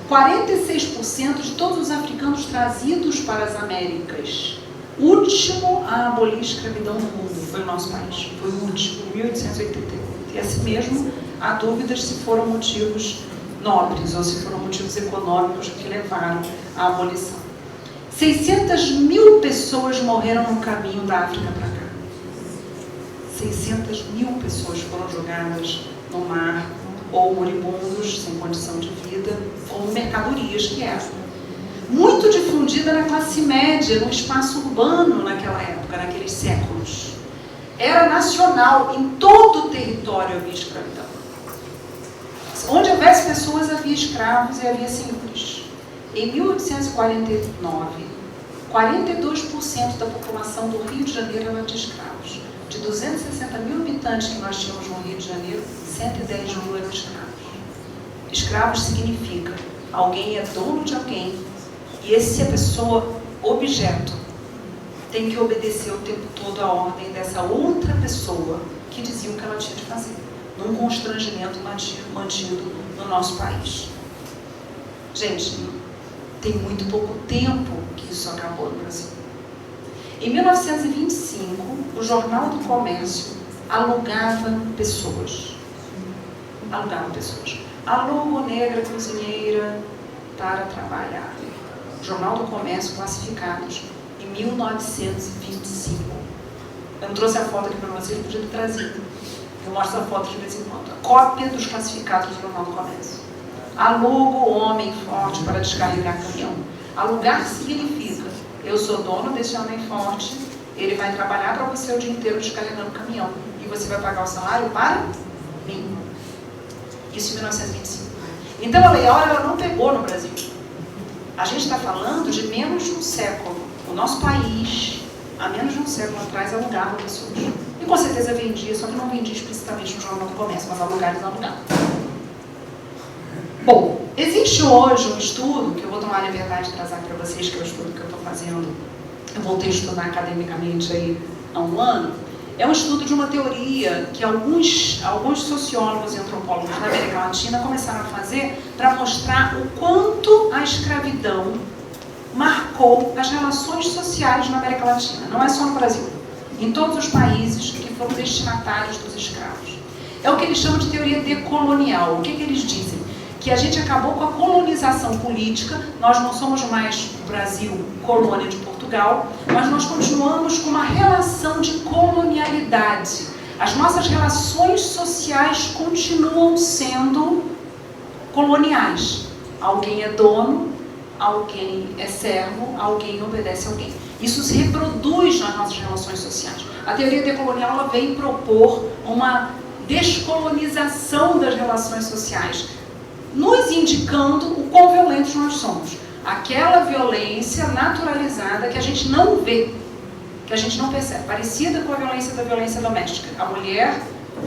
46% de todos os africanos trazidos para as Américas. O último a abolir a escravidão no mundo foi o nosso país, foi o último, em 1888. E assim mesmo, há dúvidas se foram motivos nobres ou se foram motivos econômicos que levaram à abolição. 600 mil pessoas morreram no caminho da África para cá. 600 mil pessoas foram jogadas no mar, ou moribundos, sem condição de vida, como mercadorias que eram. Muito difundida na classe média, no espaço urbano naquela época, naqueles séculos. Era nacional, em todo o território havia escravidão. Onde houvesse pessoas, havia escravos e havia senhores. Em 1849, 42% da população do Rio de Janeiro era de escravos. De 260 mil habitantes que nós tínhamos no Rio de Janeiro, 110 mil eram escravos. Escravos significa alguém é dono de alguém e essa pessoa, objeto, tem que obedecer o tempo todo a ordem dessa outra pessoa que dizia o que ela tinha de fazer, num constrangimento mantido no nosso país. Gente, tem muito pouco tempo que isso acabou no Brasil. Em 1925, o Jornal do Comércio alugava pessoas. Alugo negra cozinheira para trabalhar. Jornal do Comércio, classificados em 1925. Eu não trouxe a foto aqui para vocês, podia ter trazido. Eu mostro a foto de vez em quando. A cópia dos classificados do Jornal do Comércio. Alugo homem forte para descarregar caminhão. Alugar significa, eu sou dono desse homem forte, ele vai trabalhar para você o dia inteiro descarregando caminhão. E você vai pagar o salário para mim. Isso em 1925. Então a Lei Áurea ela não pegou no Brasil. A gente está falando de menos de um século. O nosso país, há menos de um século atrás, alugava pessoas. E com certeza vendia, só que não vendia explicitamente no Jornal do Comércio, mas alugar eles alugavam. Bom, existe hoje um estudo, que eu vou tomar a liberdade de trazer para vocês, que é o estudo que eu estou fazendo, eu voltei a estudar academicamente aí há um ano. É um estudo de uma teoria que alguns sociólogos e antropólogos da América Latina começaram a fazer para mostrar o quanto a escravidão marcou as relações sociais na América Latina. Não é só no Brasil. Em todos os países que foram destinatários dos escravos. É o que eles chamam de teoria decolonial. O que eles dizem? Que a gente acabou com a colonização política, nós não somos mais o Brasil, colônia de Portugal, mas nós continuamos com uma relação de colonialidade. As nossas relações sociais continuam sendo coloniais. Alguém é dono, alguém é servo, alguém obedece a alguém. Isso se reproduz nas nossas relações sociais. A teoria decolonial ela vem propor uma descolonização das relações sociais, nos indicando o quão violentos nós somos. Aquela violência naturalizada que a gente não vê, que a gente não percebe, parecida com a violência da violência doméstica. A mulher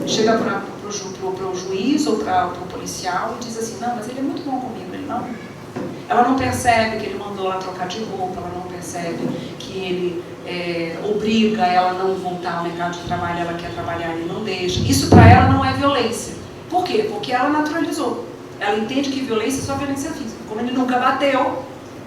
chega para o juiz ou para o policial e diz assim, não, mas ele é muito bom comigo, ele não. Ela não percebe que ele mandou ela trocar de roupa, ela não percebe que ele obriga ela a não voltar ao mercado de trabalho, ela quer trabalhar e ele não deixa. Isso para ela não é violência. Por quê? Porque ela naturalizou. Ela entende que violência é só violência física. Como ele nunca bateu,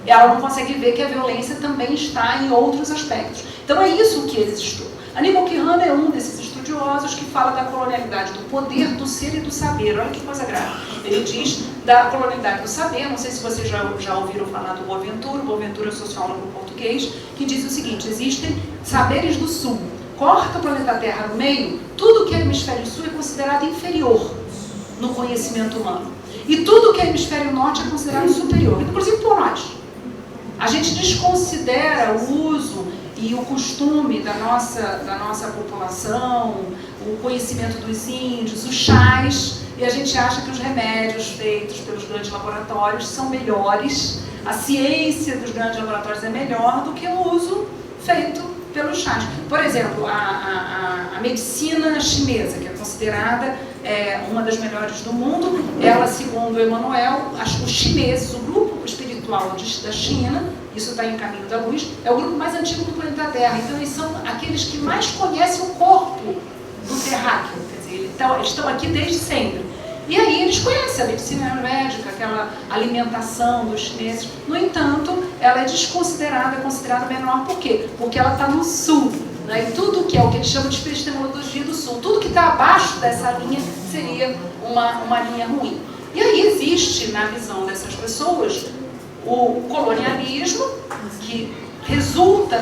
ela não consegue ver que a violência também está em outros aspectos. Então é isso que eles estudam. Aníbal Quijano é um desses estudiosos que fala da colonialidade do poder, do ser e do saber. Olha que coisa grave. Ele diz da colonialidade do saber, não sei se vocês já ouviram falar do Boaventura. O Boaventura é sociólogo português, que diz o seguinte, existem saberes do sul. Corta o planeta Terra no meio, tudo que é hemisfério sul é considerado inferior no conhecimento humano. E tudo que é hemisfério norte é considerado superior, inclusive por nós. A gente desconsidera o uso e o costume da nossa população, o conhecimento dos índios, os chás, e a gente acha que os remédios feitos pelos grandes laboratórios são melhores, a ciência dos grandes laboratórios é melhor do que o uso feito pelos chás. Por exemplo, a medicina chinesa, que é considerada uma das melhores do mundo, ela, segundo Emmanuel, os chineses, o grupo espiritual intelectual da China, isso está em Caminho da Luz, é o grupo mais antigo do planeta Terra. Então eles são aqueles que mais conhecem o corpo do terráqueo, quer dizer, eles estão aqui desde sempre. E aí eles conhecem a medicina ayurvédica, aquela alimentação dos chineses. No entanto, ela é considerada menor. Por quê? Porque ela está no sul. Né? E tudo que é o que eles chamam de epistemologia do sul, tudo que está abaixo dessa linha seria uma linha ruim. E aí existe, na visão dessas pessoas, o colonialismo, que resulta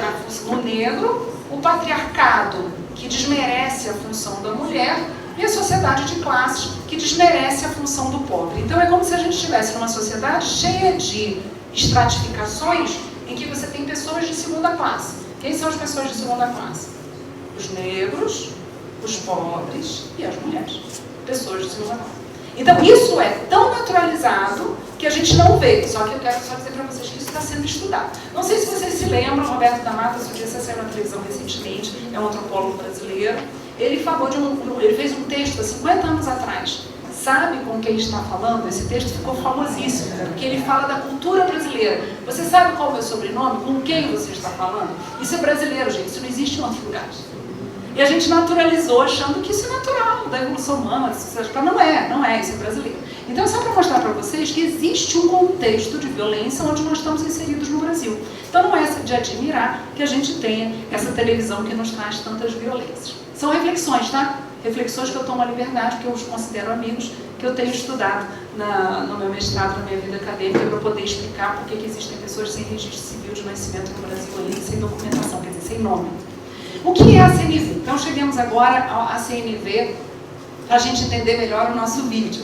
no negro, o patriarcado, que desmerece a função da mulher, e a sociedade de classes, que desmerece a função do pobre. Então é como se a gente estivesse numa sociedade cheia de estratificações, em que você tem pessoas de segunda classe. Quem são as pessoas de segunda classe? Os negros, os pobres e as mulheres. Pessoas de segunda classe. Então isso é tão naturalizado que a gente não vê. Só que eu quero só dizer para vocês que isso está sendo estudado. Não sei se vocês se lembram, Roberto da Mata, você saiu na televisão recentemente, é um antropólogo brasileiro. Ele falou ele fez um texto há 50 anos atrás. Sabe com quem está falando? Esse texto ficou famosíssimo, porque ele fala da cultura brasileira. Você sabe qual é o meu sobrenome? Com quem você está falando? Isso é brasileiro, gente. Isso não existe em outro lugar. E a gente naturalizou achando que isso é natural, da evolução humana, da sociedade. Não é, isso é brasileiro. Então é só para mostrar para vocês que existe um contexto de violência onde nós estamos inseridos no Brasil. Então não é de admirar que a gente tenha essa televisão que nos traz tantas violências. São reflexões, tá? Reflexões que eu tomo a liberdade, que eu os considero amigos, que eu tenho estudado no meu mestrado, na minha vida acadêmica, para poder explicar por que existem pessoas sem registro civil de nascimento no Brasil ali, sem documentação, quer dizer, sem nome. O que é a CNV? Então chegamos agora à CNV para a gente entender melhor o nosso vídeo.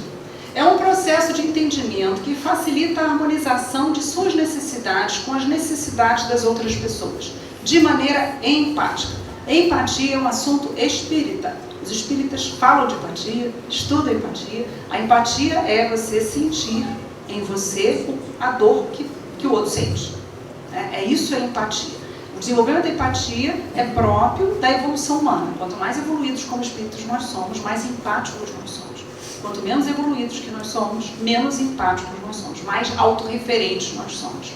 É um processo de entendimento que facilita a harmonização de suas necessidades com as necessidades das outras pessoas, de maneira empática. Empatia é um assunto espírita. Os espíritas falam de empatia, estudam empatia. A empatia é você sentir em você a dor que o outro sente. Isso é empatia. O desenvolvimento da empatia é próprio da evolução humana. Quanto mais evoluídos como espíritos nós somos, mais empáticos nós somos. Quanto menos evoluídos que nós somos, menos empáticos nós somos, mais autorreferentes nós somos.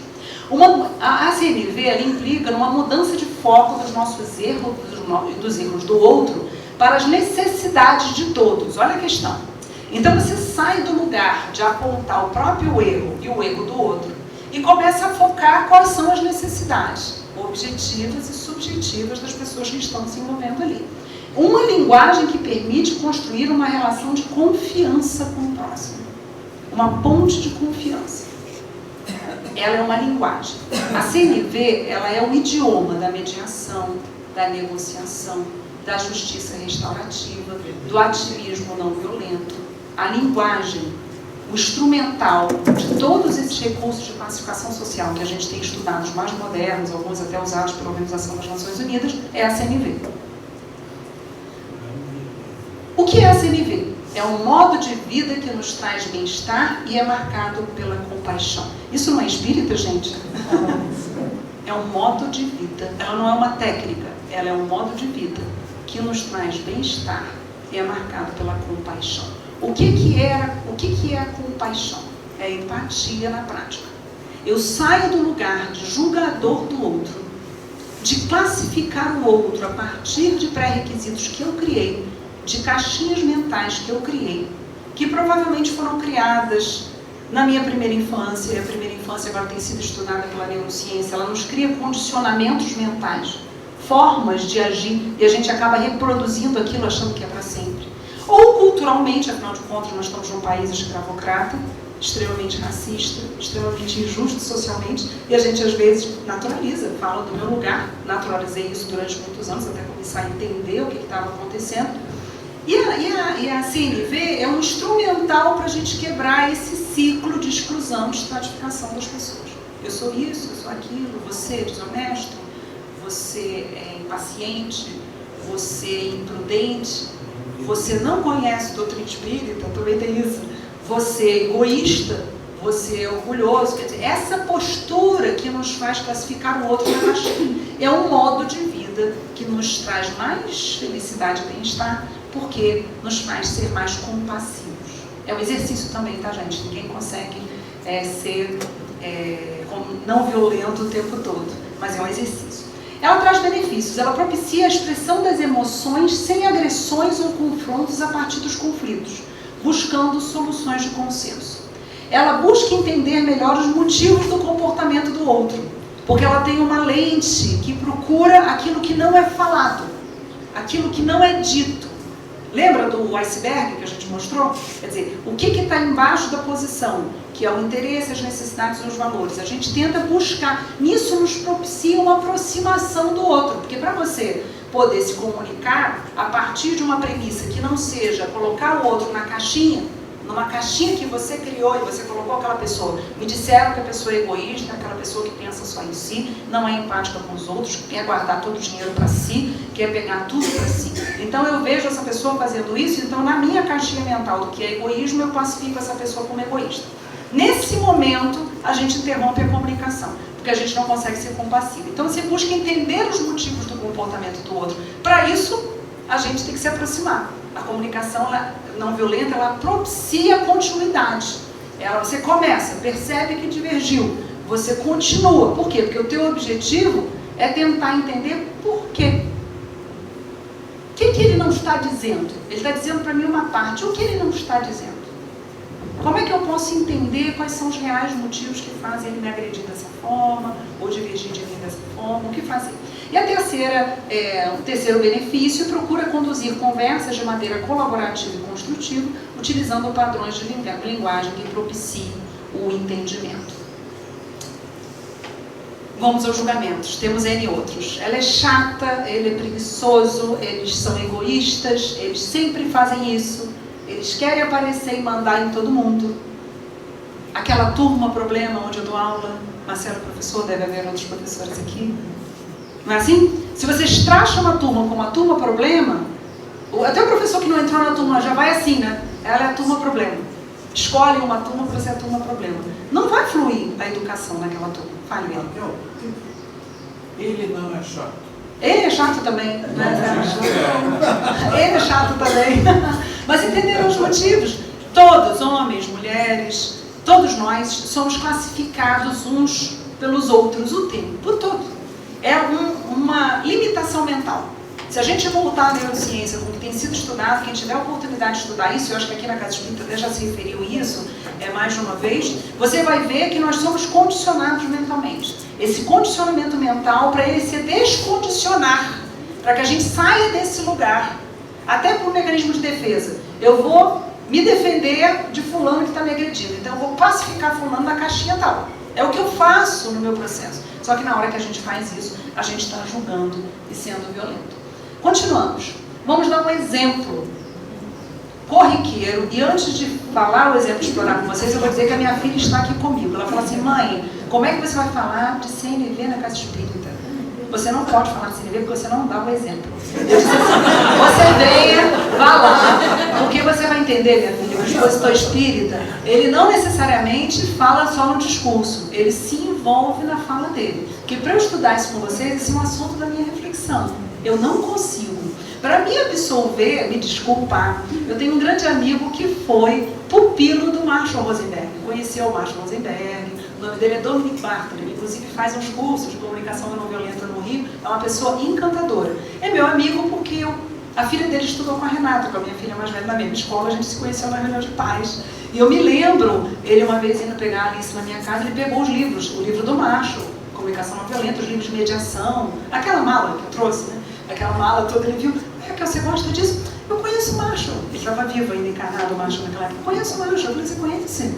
A CNV ela implica numa mudança de foco dos nossos erros, dos erros do outro, para as necessidades de todos. Olha a questão. Então você sai do lugar de apontar o próprio erro e o erro do outro e começa a focar quais são as necessidades objetivas e subjetivas das pessoas que estão se envolvendo ali. Uma linguagem que permite construir uma relação de confiança com o próximo. Uma ponte de confiança. Ela é uma linguagem. A CNV, ela é o idioma da mediação, da negociação, da justiça restaurativa, do ativismo não violento. A linguagem, o instrumental de todos esses recursos de classificação social que a gente tem estudado, os mais modernos, alguns até usados pela Organização das Nações Unidas, é a CNV. O que é a CNV? É um modo de vida que nos traz bem-estar e é marcado pela compaixão. Isso não é espírita, gente? É um modo de vida. Ela não é uma técnica, ela é um modo de vida que nos traz bem-estar e é marcado pela compaixão. O que é a compaixão? É a empatia na prática. Eu saio do lugar de julgador do outro, de classificar o outro a partir de pré-requisitos que eu criei, de caixinhas mentais que eu criei, que provavelmente foram criadas na minha primeira infância, e a primeira infância agora tem sido estudada pela neurociência. Ela nos cria condicionamentos mentais, formas de agir, e a gente acaba reproduzindo aquilo achando que é para sempre. Ou culturalmente, afinal de contas, nós estamos num país escravocrata, extremamente racista, extremamente injusto socialmente, e a gente às vezes naturaliza, fala do meu lugar. Naturalizei isso durante muitos anos, até começar a entender o que estava acontecendo. E a CNV é um instrumental para a gente quebrar esse ciclo de exclusão, de estratificação das pessoas. Eu sou isso, eu sou aquilo, você é desonesto, você é impaciente, você é imprudente, você não conhece doutrina espírita, também tem isso, você é egoísta, você é orgulhoso. Quer dizer, essa postura que nos faz classificar o outro na caixinha é um modo de vida que nos traz mais felicidade e bem-estar, porque nos faz ser mais compassivos. É um exercício também, tá, gente? Ninguém consegue ser não violento o tempo todo, mas é um exercício. Ela traz benefícios, ela propicia a expressão das emoções sem agressões ou confrontos a partir dos conflitos, buscando soluções de consenso. Ela busca entender melhor os motivos do comportamento do outro, porque ela tem uma lente que procura aquilo que não é falado, aquilo que não é dito. Lembra do iceberg que a gente mostrou? Quer dizer, o que está embaixo da posição, que é o interesse, as necessidades e os valores. A gente tenta buscar, nisso nos propicia uma aproximação do outro, porque para você poder se comunicar a partir de uma premissa que não seja colocar o outro na caixinha, numa caixinha que você criou e você colocou aquela pessoa. Me disseram que a pessoa é egoísta, aquela pessoa que pensa só em si, não é empática com os outros, quer guardar todo o dinheiro para si, quer pegar tudo para si. Então eu vejo essa pessoa fazendo isso, então na minha caixinha mental do que é egoísmo, eu classifico essa pessoa como egoísta. Nesse momento, a gente interrompe a comunicação, porque a gente não consegue ser compassivo. Então você busca entender os motivos do comportamento do outro. Para isso, a gente tem que se aproximar. A comunicação não violenta, ela propicia continuidade. Você começa, percebe que divergiu, você continua. Por quê? Porque o teu objetivo é tentar entender por quê. O que ele não está dizendo? Ele está dizendo para mim uma parte. O que ele não está dizendo? Como é que eu posso entender quais são os reais motivos que fazem ele me agredir dessa forma, ou divergir de mim dessa forma, o que fazer? E o terceiro benefício, procura conduzir conversas de maneira colaborativa e construtiva, utilizando padrões de linguagem que propiciem o entendimento. Vamos aos julgamentos. Temos N outros. Ela é chata, ele é preguiçoso, eles são egoístas, eles sempre fazem isso, eles querem aparecer e mandar em todo mundo. Aquela turma problema onde eu dou aula, Marcelo professor, deve haver outros professores aqui. Não é assim? Se você traça uma turma como a turma problema, até o professor que não entrou na turma já vai assim, né? Ela é a turma problema. Escolhe uma turma para ser a turma problema. Não vai fluir a educação naquela turma. Fale, Miguel. Ele não é chato. Ele é chato também. Né? Ele é chato também. Mas entenderam os motivos? Todos, homens, mulheres, todos nós somos classificados uns pelos outros o tempo todo. É uma limitação mental. Se a gente voltar à neurociência, como tem sido estudado, quem tiver a oportunidade de estudar isso, eu acho que aqui na Casa Espírita até já se referiu a isso, mais de uma vez, você vai ver que nós somos condicionados mentalmente. Esse condicionamento mental, para ele se descondicionar, para que a gente saia desse lugar, até por um mecanismo de defesa. Eu vou me defender de fulano que está me agredindo, então eu vou classificar fulano na caixinha tal. É o que eu faço no meu processo. Só que na hora que a gente faz isso, a gente está julgando e sendo violento. Continuamos. Vamos dar um exemplo corriqueiro. E antes de falar o exemplo, explorar com vocês, eu vou dizer que a minha filha está aqui comigo. Ela fala assim, mãe, como é que você vai falar de CNV na Casa Espírita? Você não pode falar de CNV porque você não dá o exemplo. Eu disse assim, você venha, vá lá, porque você vai entender, minha filha, o expositor espírita, ele não necessariamente fala só no discurso, ele se envolve na fala dele. Porque para eu estudar isso com vocês, esse é um assunto da minha reflexão. Eu não consigo. Para me absolver, me desculpar, eu tenho um grande amigo que foi pupilo do Marshall Rosenberg. Conheceu o Marshall Rosenberg, o nome dele é Dominic Barton, ele inclusive faz uns cursos de comunicação não violenta no Rio, é uma pessoa encantadora. É meu amigo porque a filha dele estudou com a Renata, com a minha filha mais velha, na mesma escola, a gente se conheceu na reunião de pais. E eu me lembro, ele uma vez indo pegar a Alice na minha casa, ele pegou os livros, o livro do Marshall, Comunicação Não Violenta, os livros de mediação, aquela mala que eu trouxe, né? Aquela mala toda, ele viu, que você gosta disso? Eu conheço o Marshall. Ele estava vivo ainda, encarnado, o Marshall naquela época. Eu conheço o Marshall. Eu falei, você conhece?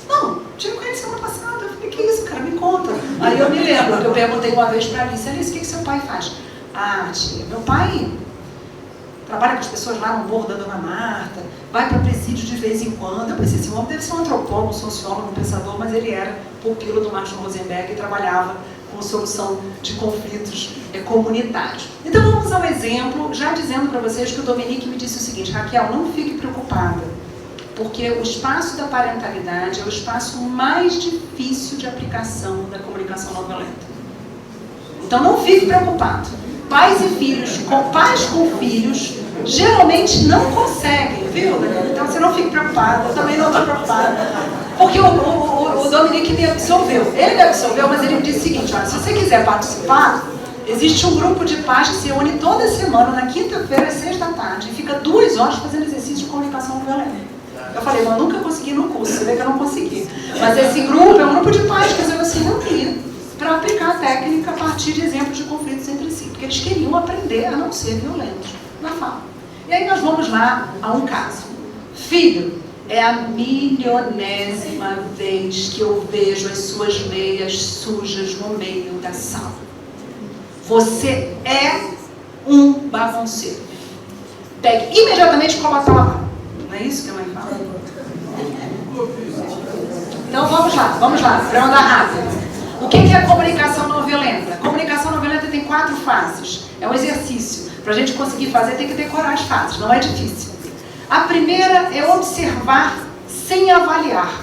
Não, tive com ele semana passada. Eu falei, que isso, cara, me conta. Aí eu me lembro que eu perguntei uma vez para a Alice, Alice, o que seu pai faz? Ah, tia, meu pai trabalha com as pessoas lá no Morro da Dona Marta, vai para presídio de vez em quando. Eu pensei, esse homem deve ser um antropólogo, um sociólogo, um pensador, mas ele era pupilo do Marshall Rosenberg e trabalhava com solução de conflitos comunitários. Então vamos ao exemplo, já dizendo para vocês que o Dominique me disse o seguinte, Raquel, não fique preocupada, porque o espaço da parentalidade é o espaço mais difícil de aplicação da comunicação não violenta. Então não fique preocupado. Pais e filhos, pais com filhos, geralmente não conseguem, viu, Daniela? Então você não fique preocupada, eu também não estou preocupada. Porque o o Dominique me absolveu. Ele me absolveu, mas ele me disse o seguinte, olha, se você quiser participar, existe um grupo de paz que se reúne toda semana, na quinta-feira, às 6 da tarde, e fica 2 horas fazendo exercício de comunicação não violenta. Eu falei, mas eu nunca consegui no curso, você vê que eu não consegui. Mas esse grupo é um grupo de paz que eu se reunia para aplicar a técnica a partir de exemplos de conflitos entre si, porque eles queriam aprender a não ser violentos na fala. E aí nós vamos lá a um caso. Filho, é a milionésima vez que eu vejo as suas meias sujas no meio da sala. Você é um bagunceiro. Pegue imediatamente e coloca lá. Não é isso que a mãe fala? Então vamos lá, para andar rápido. O que é comunicação não violenta? A comunicação não violenta tem 4 fases. É um exercício. Para a gente conseguir fazer, tem que decorar as fases, não é difícil. A primeira é observar sem avaliar.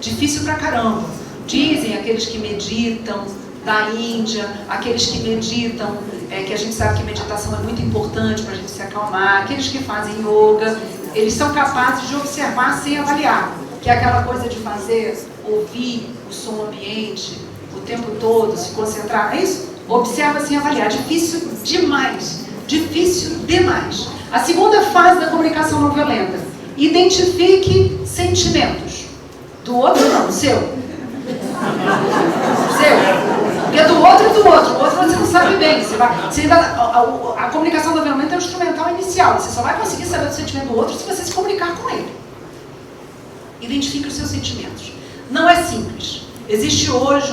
Difícil pra caramba. Dizem aqueles que meditam da Índia, aqueles que meditam, que a gente sabe que meditação é muito importante para a gente se acalmar, aqueles que fazem yoga, eles são capazes de observar sem avaliar, que é aquela coisa de fazer, ouvir o som ambiente o tempo todo, se concentrar, é isso? Observa sem avaliar. Difícil demais. Difícil demais. A segunda fase da comunicação não violenta. Identifique sentimentos. Do outro não, seu. Seu. Porque do outro é do outro. O outro você não sabe bem. A comunicação não violenta é o instrumental inicial. Você só vai conseguir saber do sentimento do outro se você se comunicar com ele. Identifique os seus sentimentos. Não é simples. Existe hoje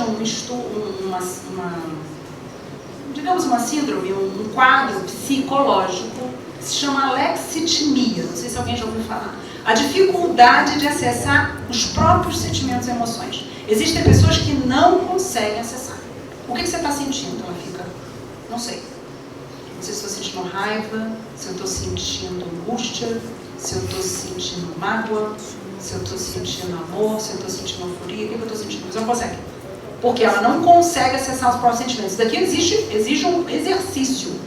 uma síndrome, um quadro psicológico que se chama alexitimia. Não sei se alguém já ouviu falar. A dificuldade de acessar os próprios sentimentos e emoções. Existem pessoas que não conseguem acessar. O que você está sentindo? Ela fica, não sei. Não sei se eu estou sentindo raiva, se eu estou sentindo angústia, se eu estou sentindo mágoa, se eu estou sentindo amor, se eu estou sentindo euforia, o que eu estou sentindo? Você não consegue. Porque ela não consegue acessar os próprios sentimentos. Isso daqui exige um exercício.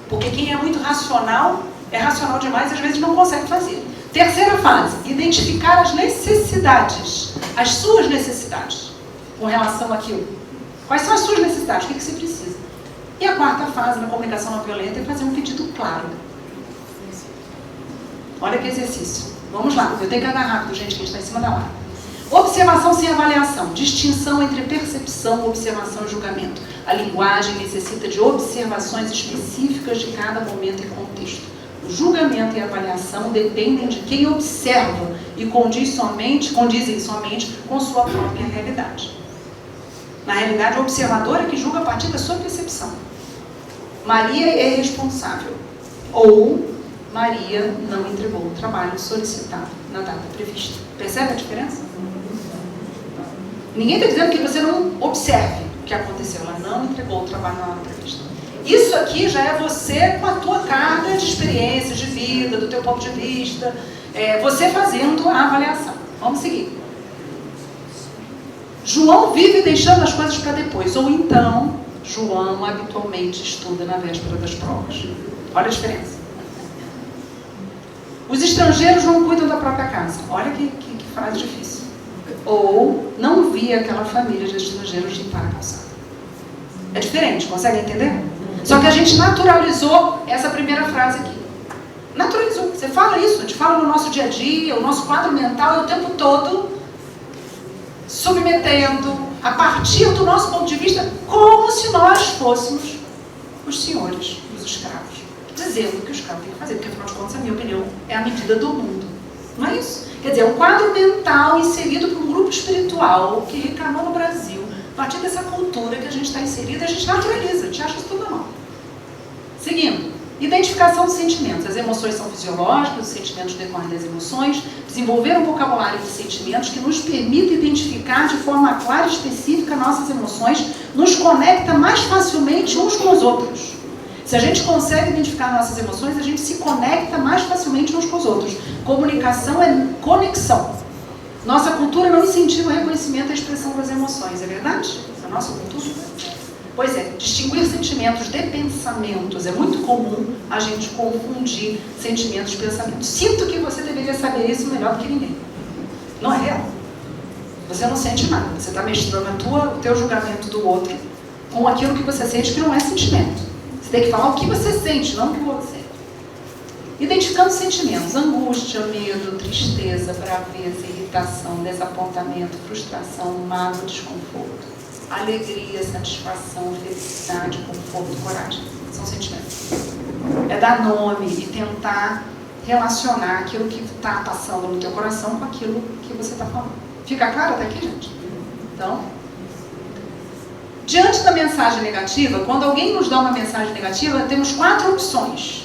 Porque quem é muito racional, é racional demais e às vezes não consegue fazer. Terceira fase, identificar as necessidades. As suas necessidades com relação àquilo. Quais são as suas necessidades? O que você precisa? E a quarta fase da comunicação não violenta é fazer um pedido claro. Olha que exercício. Vamos lá, eu tenho que andar rápido, gente, que a gente está em cima da hora. Observação sem avaliação. Distinção entre percepção, observação e julgamento. A linguagem necessita de observações específicas de cada momento e contexto. O julgamento e a avaliação dependem de quem observa e condizem somente com sua própria realidade. Na realidade, o observador é que julga a partir da sua percepção. Maria é responsável. Ou Maria não entregou o trabalho solicitado na data prevista. Percebe a diferença? Ninguém está dizendo que você não observe o que aconteceu. Ela não entregou o trabalho na data prevista. Isso aqui já é você com a tua carga de experiência, de vida, do teu ponto de vista, você fazendo a avaliação. Vamos seguir. João vive deixando as coisas para depois, ou então, João habitualmente estuda na véspera das provas. Olha a diferença. Os estrangeiros não cuidam da própria casa. Olha que frase difícil. Ou não via aquela família de estrangeiros limpar a calçada. É diferente, consegue entender? Só que a gente naturalizou essa primeira frase aqui. Naturalizou. Você fala isso, a gente fala no nosso dia a dia, o nosso quadro mental é o tempo todo submetendo, a partir do nosso ponto de vista, como se nós fôssemos os senhores, os escravos. Dizendo o que o escravo tem que fazer, porque afinal de contas, a minha opinião, é a medida do mundo. Não é isso? Quer dizer, é um quadro mental inserido por um grupo espiritual que reclamou no Brasil. A partir dessa cultura que a gente está inserida, a gente naturaliza, a gente acha isso tudo normal. Seguindo, identificação dos sentimentos. As emoções são fisiológicas, os sentimentos decorrem das emoções. Desenvolver um vocabulário de sentimentos que nos permite identificar de forma clara e específica nossas emoções, nos conecta mais facilmente uns com os outros. Se a gente consegue identificar nossas emoções, a gente se conecta mais facilmente uns com os outros. Comunicação é conexão. Nossa cultura não incentiva o reconhecimento e a expressão das emoções, é verdade? A nossa cultura? Pois é, distinguir sentimentos de pensamentos. É muito comum a gente confundir sentimentos e pensamentos. Sinto que você deveria saber isso melhor do que ninguém. Não é real. Você não sente nada. Você está misturando o teu julgamento do outro com aquilo que você sente, que não é sentimento. Você tem que falar o que você sente, não o que o outro sente. Identificando sentimentos: angústia, medo, tristeza, braveza, irritação, desapontamento, frustração, mágoa, desconforto, alegria, satisfação, felicidade, conforto, coragem. São sentimentos. É dar nome e tentar relacionar aquilo que está passando no teu coração com aquilo que você está falando. Fica claro até aqui, gente? Então, diante da mensagem negativa, quando alguém nos dá uma mensagem negativa, temos 4 opções.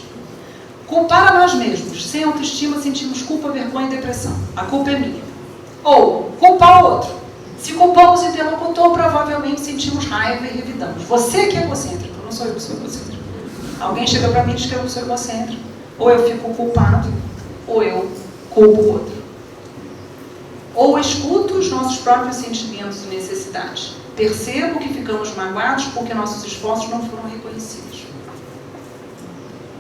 Culpar a nós mesmos. Sem autoestima, sentimos culpa, vergonha e depressão. A culpa é minha. Ou culpar o outro. Se culpamos o interlocutor, provavelmente sentimos raiva e revidamos. Você que é egocêntrico, não sou eu que sou egocêntrico. Alguém chega para mim e diz que eu sou egocêntrico. Ou eu fico culpado, ou eu culpo o outro. Ou escuto os nossos próprios sentimentos e necessidades. Percebo que ficamos magoados porque nossos esforços não foram reconhecidos.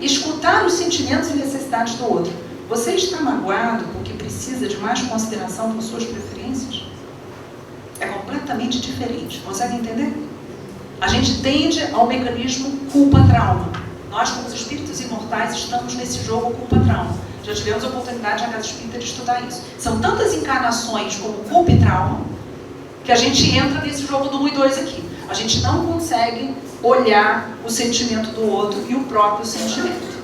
Escutar os sentimentos e necessidades do outro. Você está magoado porque precisa de mais consideração por suas preferências? É completamente diferente. Consegue entender? A gente tende ao mecanismo culpa-trauma. Nós, como os espíritos imortais, estamos nesse jogo culpa-trauma. Já tivemos a oportunidade na Casa Espírita de estudar isso. São tantas encarnações como culpa e trauma que a gente entra nesse jogo do 1 e 2 aqui. A gente não consegue olhar o sentimento do outro e o próprio sentimento.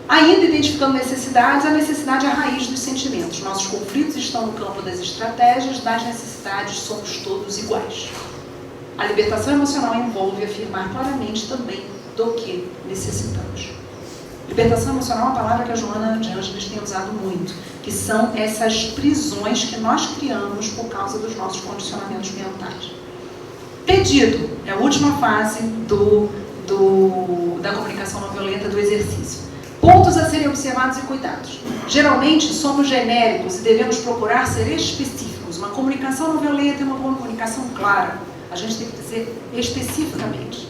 Ainda identificando necessidades, a necessidade é a raiz dos sentimentos. Nossos conflitos estão no campo das estratégias, das necessidades somos todos iguais. A libertação emocional envolve afirmar claramente também do que necessitamos. Libertação emocional é uma palavra que a Joana de Ângeles tem usado muito, que são essas prisões que nós criamos por causa dos nossos condicionamentos mentais. Pedido é a última fase da comunicação não violenta, do exercício. Pontos a serem observados e cuidados. Geralmente somos genéricos e devemos procurar ser específicos. Uma comunicação não violenta é uma comunicação clara. A gente tem que dizer especificamente.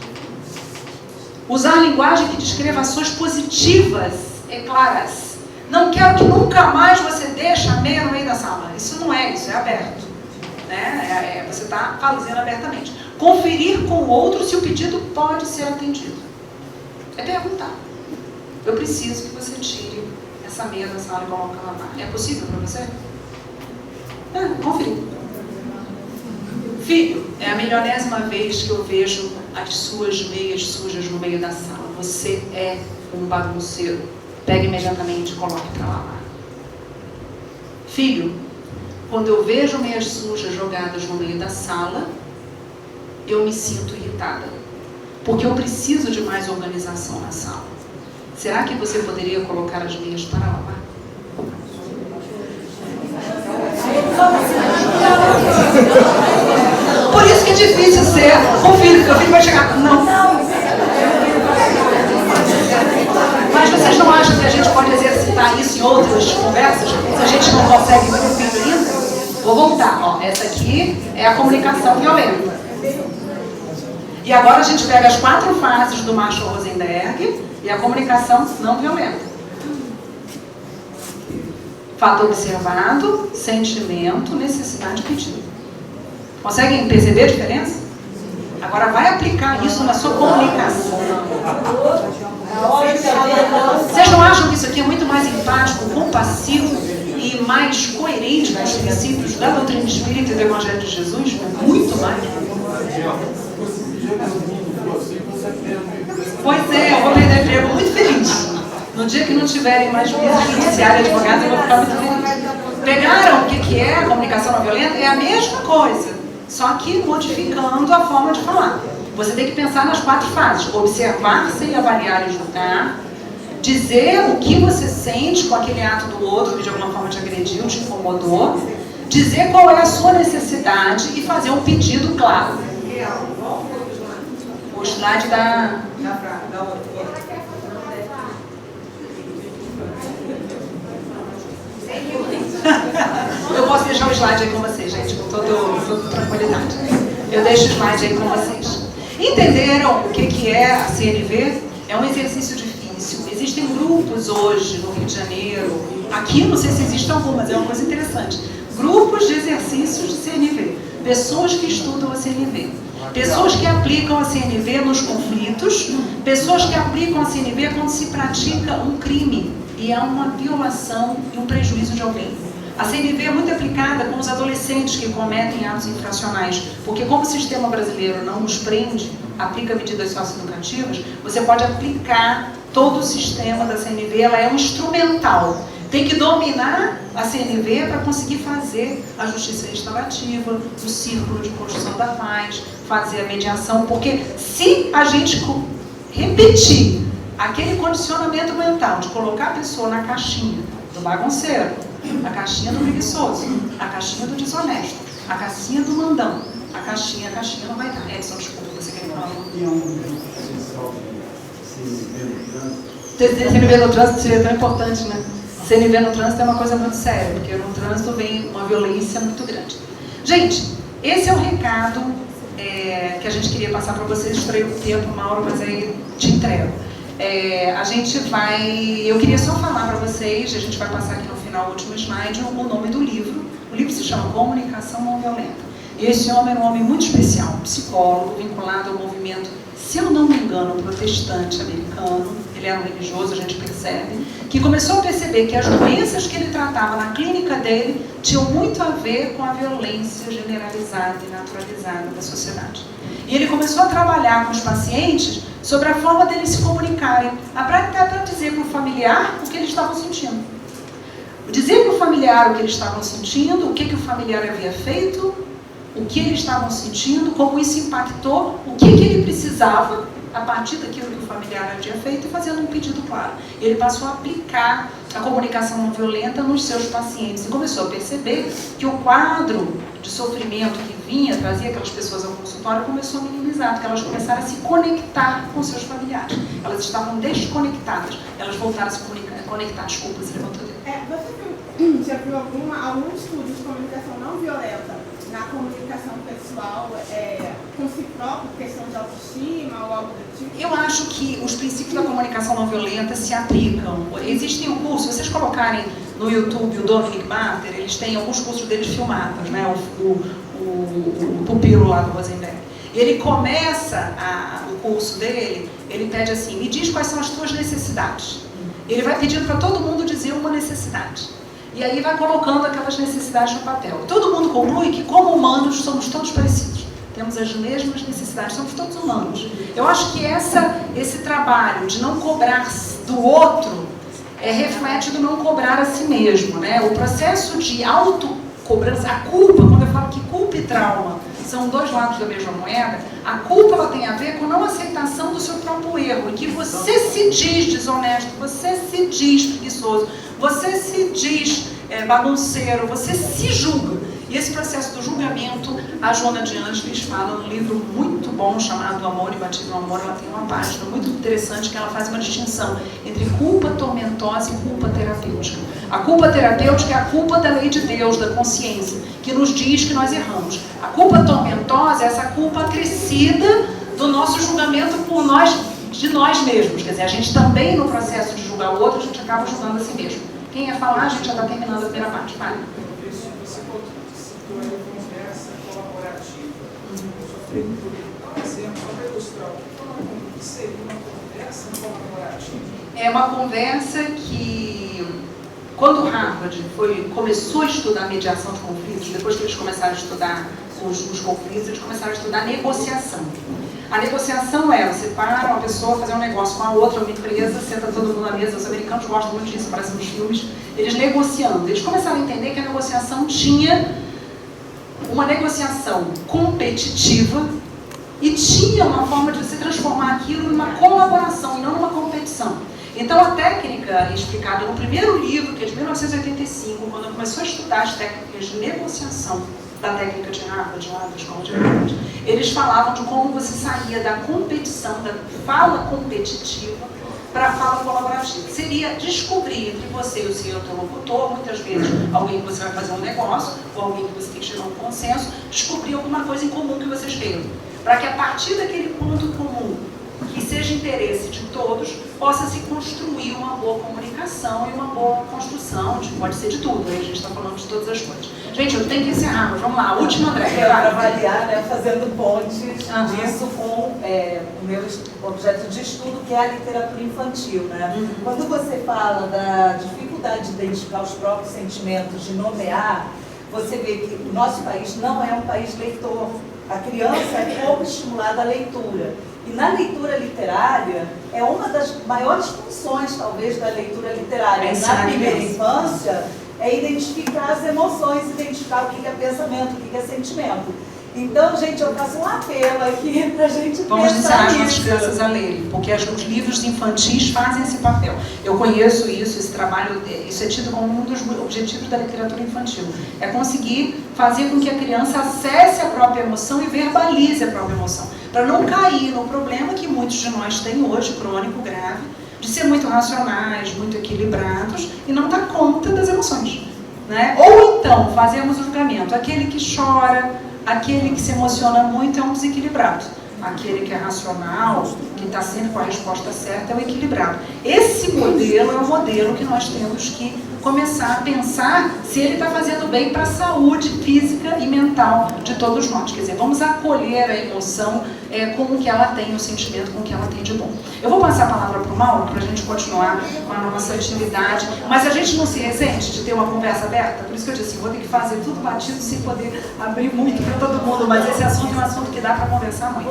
Usar linguagem que descreva ações positivas e claras. Não quero que nunca mais você deixe a meia no meio da sala. Isso não é, isso é aberto. Né? Você está fazendo abertamente. Conferir com o outro se o pedido pode ser atendido. É perguntar. Eu preciso que você tire essa meia da sala e coloque ela lá. É possível para você? Conferir. Filho, é a milionésima vez que eu vejo as suas meias sujas no meio da sala. Você é um bagunceiro. Pegue imediatamente e coloque para lá. Filho, quando eu vejo meias sujas jogadas no meio da sala, eu me sinto irritada. Porque eu preciso de mais organização na sala. Será que você poderia colocar as meias para lavar? Por isso que é difícil ser um filho, porque o filho vai chegar. Não. Mas vocês não acham que a gente pode exercitar isso em outras conversas? Se a gente não consegue ver o filho ainda? Vou voltar. Ó, essa aqui é a comunicação violenta. E agora a gente pega as 4 fases do Marshall Rosenberg e a comunicação não violenta. Fato observado, sentimento, necessidade, pedido. Conseguem perceber a diferença? Agora vai aplicar isso na sua comunicação. Vocês não acham que isso aqui é muito mais empático, compassivo e mais coerente com os princípios da doutrina espírita e do Evangelho de Jesus? Muito mais. Pois é, eu vou perder emprego muito feliz. No dia que não tiverem mais juízes judiciários e advogados, eu vou ficar muito feliz. Pegaram o que é a comunicação não violenta? É a mesma coisa, só que modificando a forma de falar. Você tem que pensar nas 4 fases. Observar sem avaliar e julgar. Dizer o que você sente com aquele ato do outro que de alguma forma te agrediu, te incomodou. Dizer qual é a sua necessidade e fazer um pedido claro. O slide da outra. Eu posso deixar o slide aí com vocês, gente, com toda tranquilidade. Eu deixo o slide aí com vocês. Entenderam o que é a CNV? É um exercício difícil. Existem grupos hoje no Rio de Janeiro, aqui não sei se existem algumas, é uma coisa interessante. grupos de exercícios de CNV, pessoas que estudam a CNV, pessoas que aplicam a CNV nos conflitos, pessoas que aplicam a CNV quando se pratica um crime e há uma violação e um prejuízo de alguém. A CNV é muito aplicada com os adolescentes que cometem atos infracionais, porque como o sistema brasileiro não nos prende, aplica medidas socioeducativas, você pode aplicar todo o sistema da CNV, ela é um instrumental. Tem que dominar a CNV para conseguir fazer a justiça restaurativa, o círculo de construção da paz, fazer a mediação, porque se a gente repetir aquele condicionamento mental de colocar a pessoa na caixinha do bagunceiro, a caixinha do preguiçoso, a caixinha do desonesto, a caixinha do mandão, a caixinha não vai dar. Edson, desculpa, você quer falar? CNV no trânsito seria tão importante, né? CNV no trânsito é uma coisa muito séria, porque no trânsito vem uma violência muito grande. Gente, esse é o recado que a gente queria passar para vocês. Estourei o tempo, Mauro, mas aí te entrego. Eu queria só falar para vocês, a gente vai passar aqui no final, o último slide, o nome do livro. O livro se chama Comunicação Não Violenta. E esse homem era um homem muito especial, um psicólogo vinculado ao movimento, se eu não me engano, protestante americano. Ele era um religioso, a gente percebe, que começou a perceber que as doenças que ele tratava na clínica dele tinham muito a ver com a violência generalizada e naturalizada da sociedade. E ele começou a trabalhar com os pacientes sobre a forma deles se comunicarem, para dizer para o familiar o que eles estavam sentindo. Dizer para o familiar o que eles estavam sentindo, o que o familiar havia feito, o que eles estavam sentindo, como isso impactou, o que ele precisava a partir daquilo que o familiar havia feito e fazendo um pedido claro. Ele passou a aplicar a comunicação não violenta nos seus pacientes e começou a perceber que o quadro de sofrimento que trazia aquelas pessoas ao consultório, começou a minimizar, porque elas começaram a se conectar com seus familiares. Elas estavam desconectadas, elas voltaram a se conectar. Desculpa, você levantou o dedo. Você já viu algum estudo de comunicação não violenta na comunicação pessoal com si próprio, questão de autoestima ou algo do tipo? Eu acho que os princípios da comunicação não violenta se aplicam. Existem um curso, se vocês colocarem no YouTube o Dominic Barter, eles têm alguns cursos deles filmados, né? O pupilo lá do Rosenberg. Ele começa o curso dele, ele pede assim, me diz quais são as tuas necessidades. Ele vai pedindo para todo mundo dizer uma necessidade. E aí vai colocando aquelas necessidades no papel. Todo mundo conclui que, como humanos, somos todos parecidos. Temos as mesmas necessidades, somos todos humanos. Eu acho que esse trabalho de não cobrar do outro reflete do não cobrar a si mesmo, né? O processo de autocobrança, a culpa, quando eu falo que culpa e trauma são dois lados da mesma moeda, a culpa ela tem a ver com não aceitação do seu próprio erro, em que você se diz desonesto, você se diz preguiçoso, você se diz bagunceiro, você se julga. E esse processo do julgamento, a Joana de Ângeles fala num livro muito bom chamado Amor e Batismo no Amor. Ela tem uma página muito interessante que ela faz uma distinção entre culpa tormentosa e culpa terapêutica. A culpa terapêutica é a culpa da lei de Deus, da consciência, que nos diz que nós erramos. A culpa tormentosa é essa culpa acrescida do nosso julgamento por nós, de nós mesmos. Quer dizer, a gente também no processo de julgar o outro, a gente acaba julgando a si mesmo. Quem ia falar, a gente já está terminando a primeira parte. Vai. Conversa colaborativa. Por exemplo, para ilustrar, o que seria uma conversa colaborativa? É uma conversa que, quando Harvard começou a estudar mediação de conflitos, depois que eles começaram a estudar os conflitos, eles começaram a estudar negociação. A negociação você para uma pessoa fazer um negócio com a outra, uma empresa, senta todo mundo na mesa, os americanos gostam muito disso, parece nos filmes, eles negociando. Eles começaram a entender que a negociação tinha uma negociação competitiva e tinha uma forma de você transformar aquilo numa colaboração e não numa competição. Então a técnica explicada no primeiro livro, que é de 1985, quando começou a estudar as técnicas de negociação da técnica de Harvard, lá da escola de Harvard, eles falavam de como você saía da competição, da fala competitiva, para a fala colaborativa. Seria descobrir entre você e o seu interlocutor, muitas vezes alguém que você vai fazer um negócio, ou alguém que você tem que chegar a um consenso, descobrir alguma coisa em comum que vocês tenham. Para que a partir daquele ponto comum, que seja interesse de todos, possa se construir uma boa comunicação e uma boa construção, pode ser de tudo, aí a gente está falando de todas as coisas. Gente, eu tenho que encerrar, mas vamos lá. A última, André. Para avaliar, né, fazendo pontes disso com o meu objeto de estudo, que é a literatura infantil. Né? Quando você fala da dificuldade de identificar os próprios sentimentos, de nomear, você vê que o nosso país não é um país leitor. A criança é pouco estimulada à leitura. E na leitura literária, é uma das maiores funções, talvez, da leitura literária. Na primeira infância, é identificar as emoções, identificar o que é pensamento, o que é sentimento. Então, gente, eu faço um apelo aqui para a gente Vamos ensinar as nossas nisso. crianças a lerem, porque os livros infantis fazem esse papel. Eu conheço isso, esse trabalho, isso é tido como um dos objetivos da literatura infantil. É conseguir fazer com que a criança acesse a própria emoção e verbalize a própria emoção, para não cair no problema que muitos de nós têm hoje, crônico, grave, de ser muito racionais, muito equilibrados e não dar conta das emoções. Né? Ou então, fazemos o julgamento. Aquele que chora, aquele que se emociona muito é um desequilibrado. Aquele que é racional, que está sempre com a resposta certa, é o equilibrado. Esse modelo é o modelo que nós temos que começar a pensar se ele está fazendo bem para a saúde física e mental de todos nós. Quer dizer, vamos acolher a emoção com o que ela tem, o sentimento com o que ela tem de bom. Eu vou passar a palavra para o Mauro, para a gente continuar com a nossa atividade, mas a gente não se resente de ter uma conversa aberta, por isso que eu disse, vou ter que fazer tudo batido sem poder abrir muito para todo mundo, mas esse assunto é um assunto que dá para conversar muito.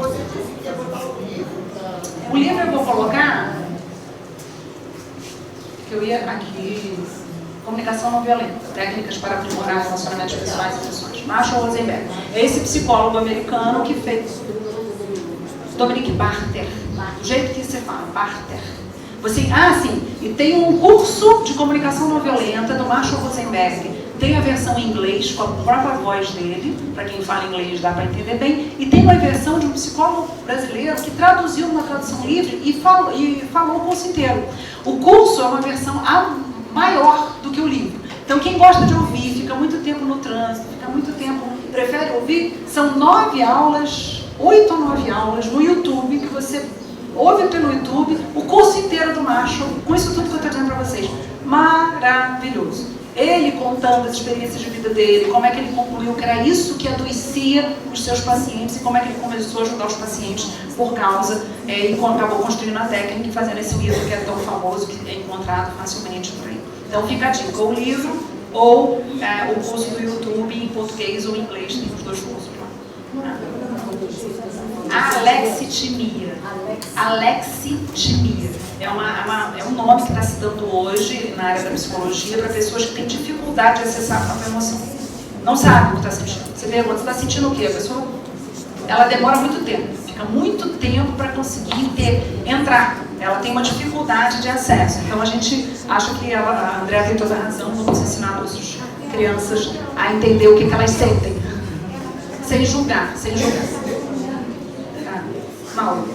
O livro eu vou colocar, que eu ia aqui... Comunicação não violenta, técnicas para aprimorar relacionamentos pessoais e emoções. Marshall Rosenberg. É esse psicólogo americano que fez Dominique Barter. Do jeito que você fala, Barter. Sim, e tem um curso de comunicação não violenta do Marshall Rosenberg. Tem a versão em inglês, com a própria voz dele, para quem fala inglês dá para entender bem, e tem uma versão de um psicólogo brasileiro que traduziu uma tradução livre e falou o curso inteiro. O curso é uma versão maior do que o livro. Então, quem gosta de ouvir, fica muito tempo no trânsito, fica muito tempo, prefere ouvir, são 9 aulas, 8 ou 9 aulas no YouTube, que você ouve pelo YouTube, o curso inteiro do Marshall, com isso tudo que eu estou dizendo para vocês. Maravilhoso. Ele contando as experiências de vida dele, como é que ele concluiu que era isso que adoecia os seus pacientes e como é que ele começou a ajudar os pacientes por causa, e acabou construindo a técnica e fazendo esse livro que é tão famoso, que é encontrado facilmente por aí. Então fica a dica, ou o livro ou o curso do YouTube em português ou em inglês, tem os dois cursos lá. Alexitimia. Alexitimia. É um nome que está se dando hoje na área da psicologia para pessoas que têm dificuldade de acessar a própria emoção. Não sabe o que está sentindo. Você pergunta, você está sentindo o quê? A pessoa, ela demora muito tempo. Fica muito tempo para conseguir entrar. Ela tem uma dificuldade de acesso. Então a gente acha que a Andréa tem toda a razão. Vamos ensinar nossas crianças a entender o que elas sentem. Sem julgar, sem julgar. Mauro.